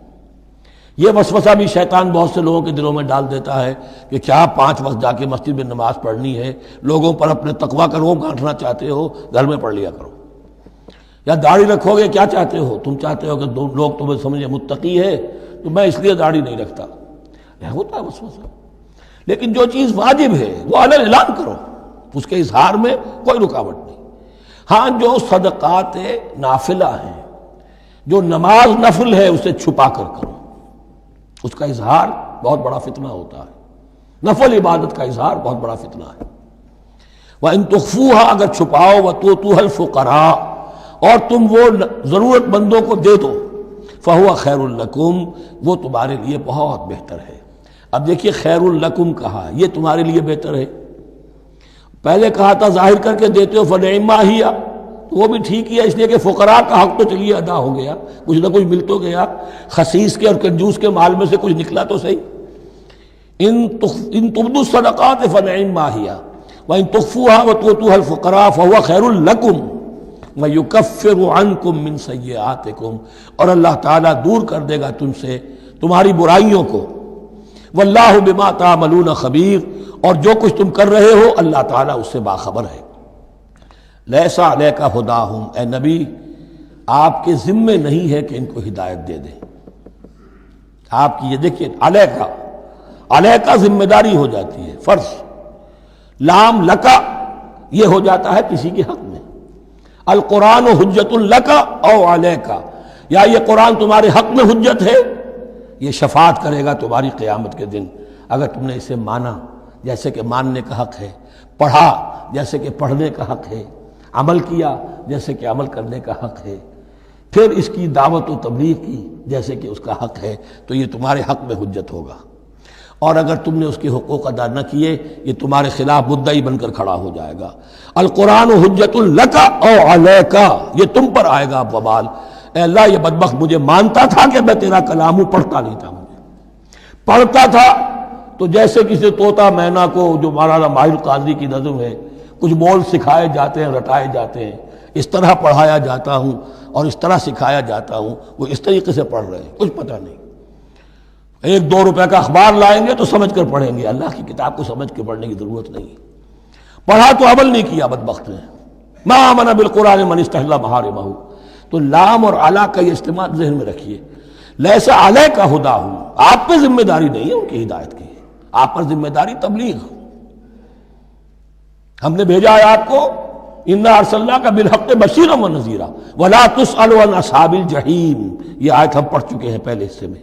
یہ وسوسہ بھی شیطان بہت سے لوگوں کے دلوں میں ڈال دیتا ہے کہ کیا 5 وقت جا کے مسجد میں نماز پڑھنی ہے، لوگوں پر اپنے تقویٰ کا روب گانٹھنا چاہتے ہو، گھر میں پڑھ لیا کرو۔ یا داڑھی رکھو گے، کیا چاہتے ہو؟ تم چاہتے ہو کہ لوگ تمہیں سمجھے متقی ہے، تو میں اس لیے داڑھی نہیں رکھتا، ہوتا ہے وسوسہ۔ لیکن جو چیز واجب ہے وہ علن اعلان کرو، اس کے اظہار میں کوئی رکاوٹ نہیں۔ ہاں جو صدقات نافلہ ہیں، جو نماز نفل ہے، اسے چھپا کر کرو، اس کا اظہار بہت بڑا فتنہ ہوتا ہے، نفل عبادت کا اظہار بہت بڑا فتنہ ہے۔ وَإِن تُخْفُوهَا، اگر چھپاؤ، وَتُؤْتُوهَا الْفُقَرَاءَ، اور تم وہ ضرورت مندوں کو دے دو، فَهُوَ خَيْرٌ لَكُمْ، وہ تمہارے لیے بہت بہتر ہے۔ اب دیکھیے خیر لکم کہا، یہ تمہارے لیے بہتر ہے۔ پہلے کہا تھا ظاہر کر کے دیتے ہو فنعما ہی، تو وہ بھی ٹھیک ہی ہے، اس لیے کہ فقراء کا حق تو چلیے ادا ہو گیا، کچھ نہ کچھ مل تو گیا، خسیس کے اور کنجوس کے مال میں سے کچھ نکلا تو صحیح۔ ان تبدوا الصدقات فنعما ہی وان تخفوها وتؤتوها الفقراء فهو خیر لکم ویکفر عنکم من سیئاتکم، اور اللہ تعالیٰ دور کر دے گا تم سے تمہاری برائیوں کو۔ واللہ بما تعملون خبیر، اور جو کچھ تم کر رہے ہو اللہ تعالیٰ اس سے باخبر ہے۔ لیس علیک ھداھم، اے نبی آپ کے ذمے نہیں ہے کہ ان کو ہدایت دے دیں۔ آپ کی یہ دیکھیے علیکا ذمہ داری ہو جاتی ہے، فرض۔ لام لکا یہ ہو جاتا ہے کسی کے حق میں۔ القرآن حجت لکا او علیکا، یا یہ قرآن تمہارے حق میں حجت ہے، یہ شفاعت کرے گا تمہاری قیامت کے دن اگر تم نے اسے مانا جیسے کہ ماننے کا حق ہے، پڑھا جیسے کہ پڑھنے کا حق ہے، عمل کیا جیسے کہ عمل کرنے کا حق ہے، پھر اس کی دعوت و تبلیغ کی جیسے کہ اس کا حق ہے، تو یہ تمہارے حق میں حجت ہوگا۔ اور اگر تم نے اس کے حقوق ادا نہ کیے، یہ تمہارے خلاف مدعی بن کر کھڑا ہو جائے گا۔ القرآن حجت لک او علیک، یہ تم پر آئے گا وبال۔ اے اللہ یہ بدبخت مجھے مانتا تھا کہ میں تیرا کلام ہوں، پڑھتا نہیں تھا، مجھے پڑھتا تھا تو جیسے کسی طوطا مینا کو، جو مولانا ماہر قاضی کی نظم ہے، کچھ بول سکھائے جاتے ہیں، رٹائے جاتے ہیں، اس طرح پڑھایا جاتا ہوں اور اس طرح سکھایا جاتا ہوں، وہ اس طریقے سے پڑھ رہے ہیں، کچھ پتہ نہیں۔ 1-2 روپے کا اخبار لائیں گے تو سمجھ کر پڑھیں گے، اللہ کی کتاب کو سمجھ کے پڑھنے کی ضرورت نہیں۔ پڑھا تو عمل نہیں کیا بدبخت نے۔ ما آمن بالقرآن من استحل محارمہ، تو لام اور علا کا یہ استعمال ذہن میں رکھیے۔ لیس علیک ھداھم، آپ پہ ذمہ داری نہیں ہے ان کی ہدایت کی، آپ پر ذمہ داری تبلیغ۔ ہم نے بھیجا ہے آپ کو، انا ارسلناک بالحق بشیرا ونذیرا ولا تسأل عن اصحاب الجحیم، یہ آیت ہم پڑھ چکے ہیں پہلے حصے میں۔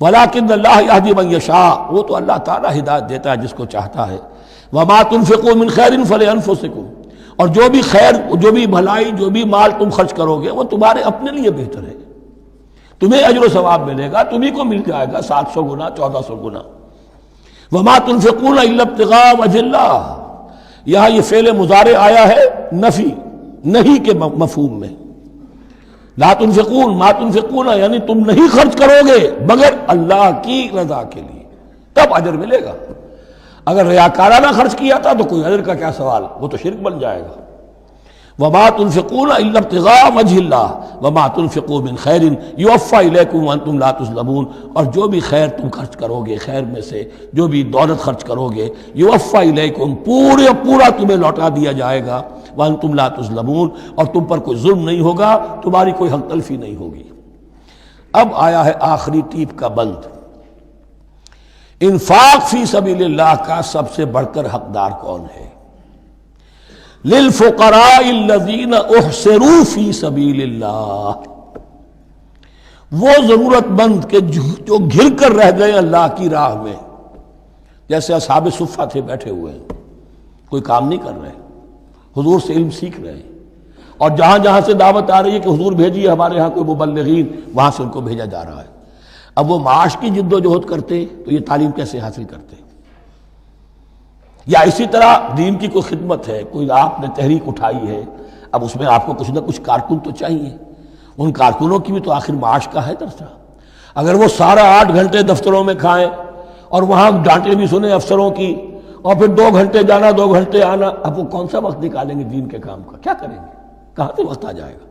ولکن اللہ یہدی من یشاء، وہ تو اللہ تعالیٰ ہدایت دیتا ہے جس کو چاہتا ہے۔ وما تنفقوا من خیر فلانفسکم، اور جو بھی خیر، جو بھی بھلائی، جو بھی مال تم خرچ کرو گے وہ تمہارے اپنے لیے بہتر ہے، تمہیں اجر و ثواب ملے گا، تمہیں کو مل جائے گا 700 گنا 1400 گنا۔ وما تنفقون الا ابتغاء وجہ اللہ، یہاں یہ فعل مضارع آیا ہے نفی نہیں کے مفہوم میں۔ لا تنفقون، ما تنفقون یعنی تم نہیں خرچ کرو گے مگر اللہ کی رضا کے لیے، تب اجر ملے گا۔ اگر ریاکارانہ خرچ کیا تھا تو کوئی اجر کا کیا سوال، وہ تو شرک بن جائے گا۔ وما تنفقون الا ابتغاء وجہ اللہ وما تنفقوا من خیر یوفی الیکم وانتم لا تظلمون، اور جو بھی خیر تم خرچ کرو گے، خیر میں سے جو بھی دولت خرچ کرو گے، یوفی الیکم پورا تمہیں لوٹا دیا جائے گا، وانتم لا تظلمون، اور تم پر کوئی ظلم نہیں ہوگا، تمہاری کوئی حق تلفی نہیں ہوگی۔ اب آیا ہے آخری ٹیپ کا بند۔ انفاق فی سبیل اللہ کا سب سے بڑھ کر حقدار کون ہے؟ للفقراء الذین احصروا فی سبیل اللہ، وہ ضرورت مند کے جو گھر کر رہ گئے اللہ کی راہ میں، جیسے اصحاب صفہ تھے، بیٹھے ہوئے ہیں، کوئی کام نہیں کر رہے، حضور سے علم سیکھ رہے ہیں، اور جہاں جہاں سے دعوت آ رہی ہے کہ حضور بھیجیے ہمارے ہاں کوئی مبلغین، وہاں سے ان کو بھیجا جا رہا ہے۔ اب وہ معاش کی جد و جہد کرتے تو یہ تعلیم کیسے حاصل کرتے؟ یا اسی طرح دین کی کوئی خدمت ہے، کوئی آپ نے تحریک اٹھائی ہے، اب اس میں آپ کو کچھ نہ کچھ کارکن تو چاہیے، ان کارکنوں کی بھی تو آخر معاش کا ہے درجہ۔ اگر وہ سارا 8 گھنٹے دفتروں میں کھائیں اور وہاں ڈانٹیں بھی سنیں افسروں کی، اور پھر 2 گھنٹے جانا 2 گھنٹے آنا، اب وہ کون سا وقت نکالیں گے دین کے کام کا؟ کیا کریں گے؟ کہاں سے وقت آ جائے گا؟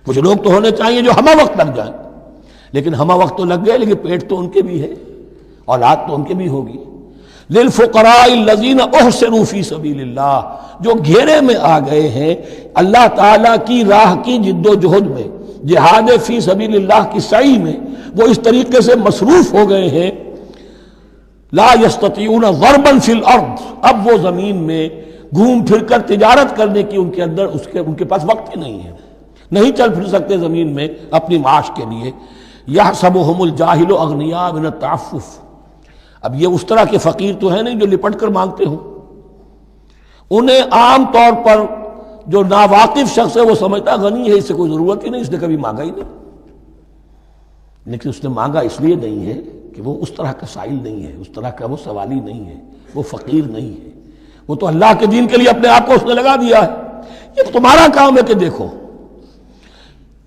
کچھ لوگ تو ہونے چاہیے جو ہمہ وقت لگ جائیں، لیکن ہمہ وقت تو لگ گئے، لیکن پیٹ تو ان کے بھی ہے، اولاد تو ان کے بھی ہوگی۔ للفقراء الذین احصروا فی سبیل اللہ، جو گھیرے میں آ گئے ہیں اللہ تعالیٰ کی راہ کی جد و جہد میں، جہاد فی سبیل اللہ کی سعی میں، وہ اس طریقے سے مصروف ہو گئے ہیں لا یستطیعون ضربا فی الارض، اب وہ زمین میں گھوم پھر کر تجارت کرنے کی ان کے اندر ان کے پاس وقت ہی نہیں ہے، نہیں چل پھر سکتے زمین میں اپنی معاش کے لیے۔ یحسبهم الجاہل اغنیاء من التعفف، اب یہ اس طرح کے فقیر تو ہیں نہیں جو لپٹ کر مانگتے ہوں، انہیں عام طور پر جو ناواقف شخص ہے وہ سمجھتا غنی ہے، اس سے کوئی ضرورت ہی نہیں، اس نے کبھی مانگا ہی نہیں، لیکن اس نے مانگا اس لیے نہیں ہے کہ وہ اس طرح کا سائل نہیں ہے، اس طرح کا وہ سوالی نہیں ہے، وہ فقیر نہیں ہے، وہ تو اللہ کے دین کے لیے اپنے آپ کو اس نے لگا دیا ہے۔ یہ تمہارا کام ہے کہ دیکھو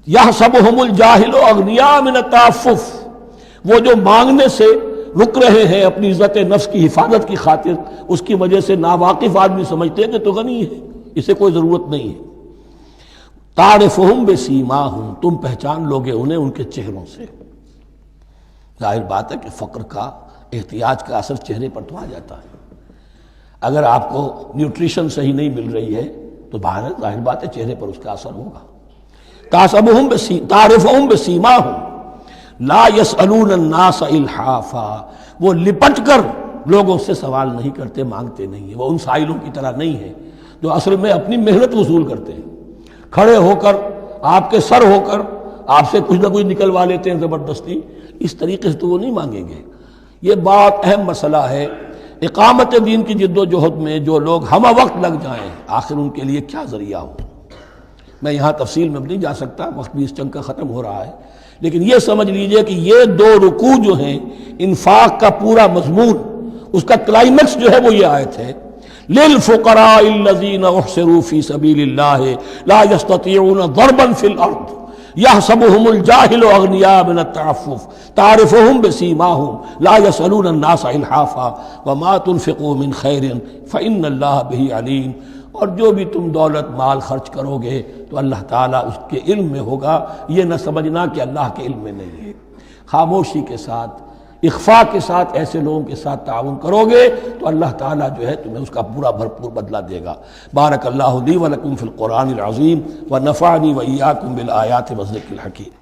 یحسبهم الجاہل اغنیاء من التعفف، وہ جو مانگنے سے رک رہے ہیں اپنی عزت نفس کی حفاظت کی خاطر، اس کی وجہ سے ناواقف آدمی سمجھتے ہیں کہ تو غنی ہے، اسے کوئی ضرورت نہیں ہے۔ تعرفهم بسیماہم، تم پہچان لوگے انہیں ان کے چہروں سے۔ ظاہر بات ہے کہ فقر کا احتیاج کا اثر چہرے پر تو آ جاتا ہے، اگر آپ کو نیوٹریشن صحیح نہیں مل رہی ہے تو ظاہر بات ہے چہرے پر اس کا اثر ہوگا۔ تعرفهم بسیماہم لا يسألون الناس الحافا، وہ لپٹ کر لوگوں سے سوال نہیں کرتے، مانگتے نہیں ہیں، وہ ان سائلوں کی طرح نہیں ہے جو اصل میں اپنی محنت وصول کرتے ہیں، کھڑے ہو کر آپ کے سر ہو کر آپ سے کچھ نہ کچھ نکلوا لیتے ہیں زبردستی، اس طریقے سے تو وہ نہیں مانگیں گے۔ یہ بات اہم مسئلہ ہے۔ اقامت دین کی جد و جہد میں جو لوگ ہمہ وقت لگ جائیں، آخر ان کے لیے کیا ذریعہ ہو۔ میں یہاں تفصیل میں نہیں جا سکتا، وقت بھی اس چنگ کا ختم ہو رہا ہے، لیکن یہ سمجھ لیجئے کہ یہ دو رکوع جو ہیں انفاق کا پورا مضمون، اس کا کلائمیکس جو ہے وہ یہ آیت ہے للفقراء الذین احصروا فی سبیل اللہ لا یستطیعون ضربا فی الارض یحسبهم الجاہل اغنیاء من التعفف تعرفهم بسیماہم لا يسألون الناس الحافا وما تنفقوا من خیر فإن اللہ بہ علیم۔ اور جو بھی تم دولت مال خرچ کرو گے تو اللہ تعالیٰ اس کے علم میں ہوگا، یہ نہ سمجھنا کہ اللہ کے علم میں نہیں ہے۔ خاموشی کے ساتھ، اخفاء کے ساتھ ایسے لوگوں کے ساتھ تعاون کرو گے تو اللہ تعالیٰ جو ہے تمہیں اس کا پورا بھرپور بدلہ دے گا۔ بارک اللہ لی و لکم فی القرآن العظیم ونفعنی و ایاکم بالآیات والذکر الحکیم۔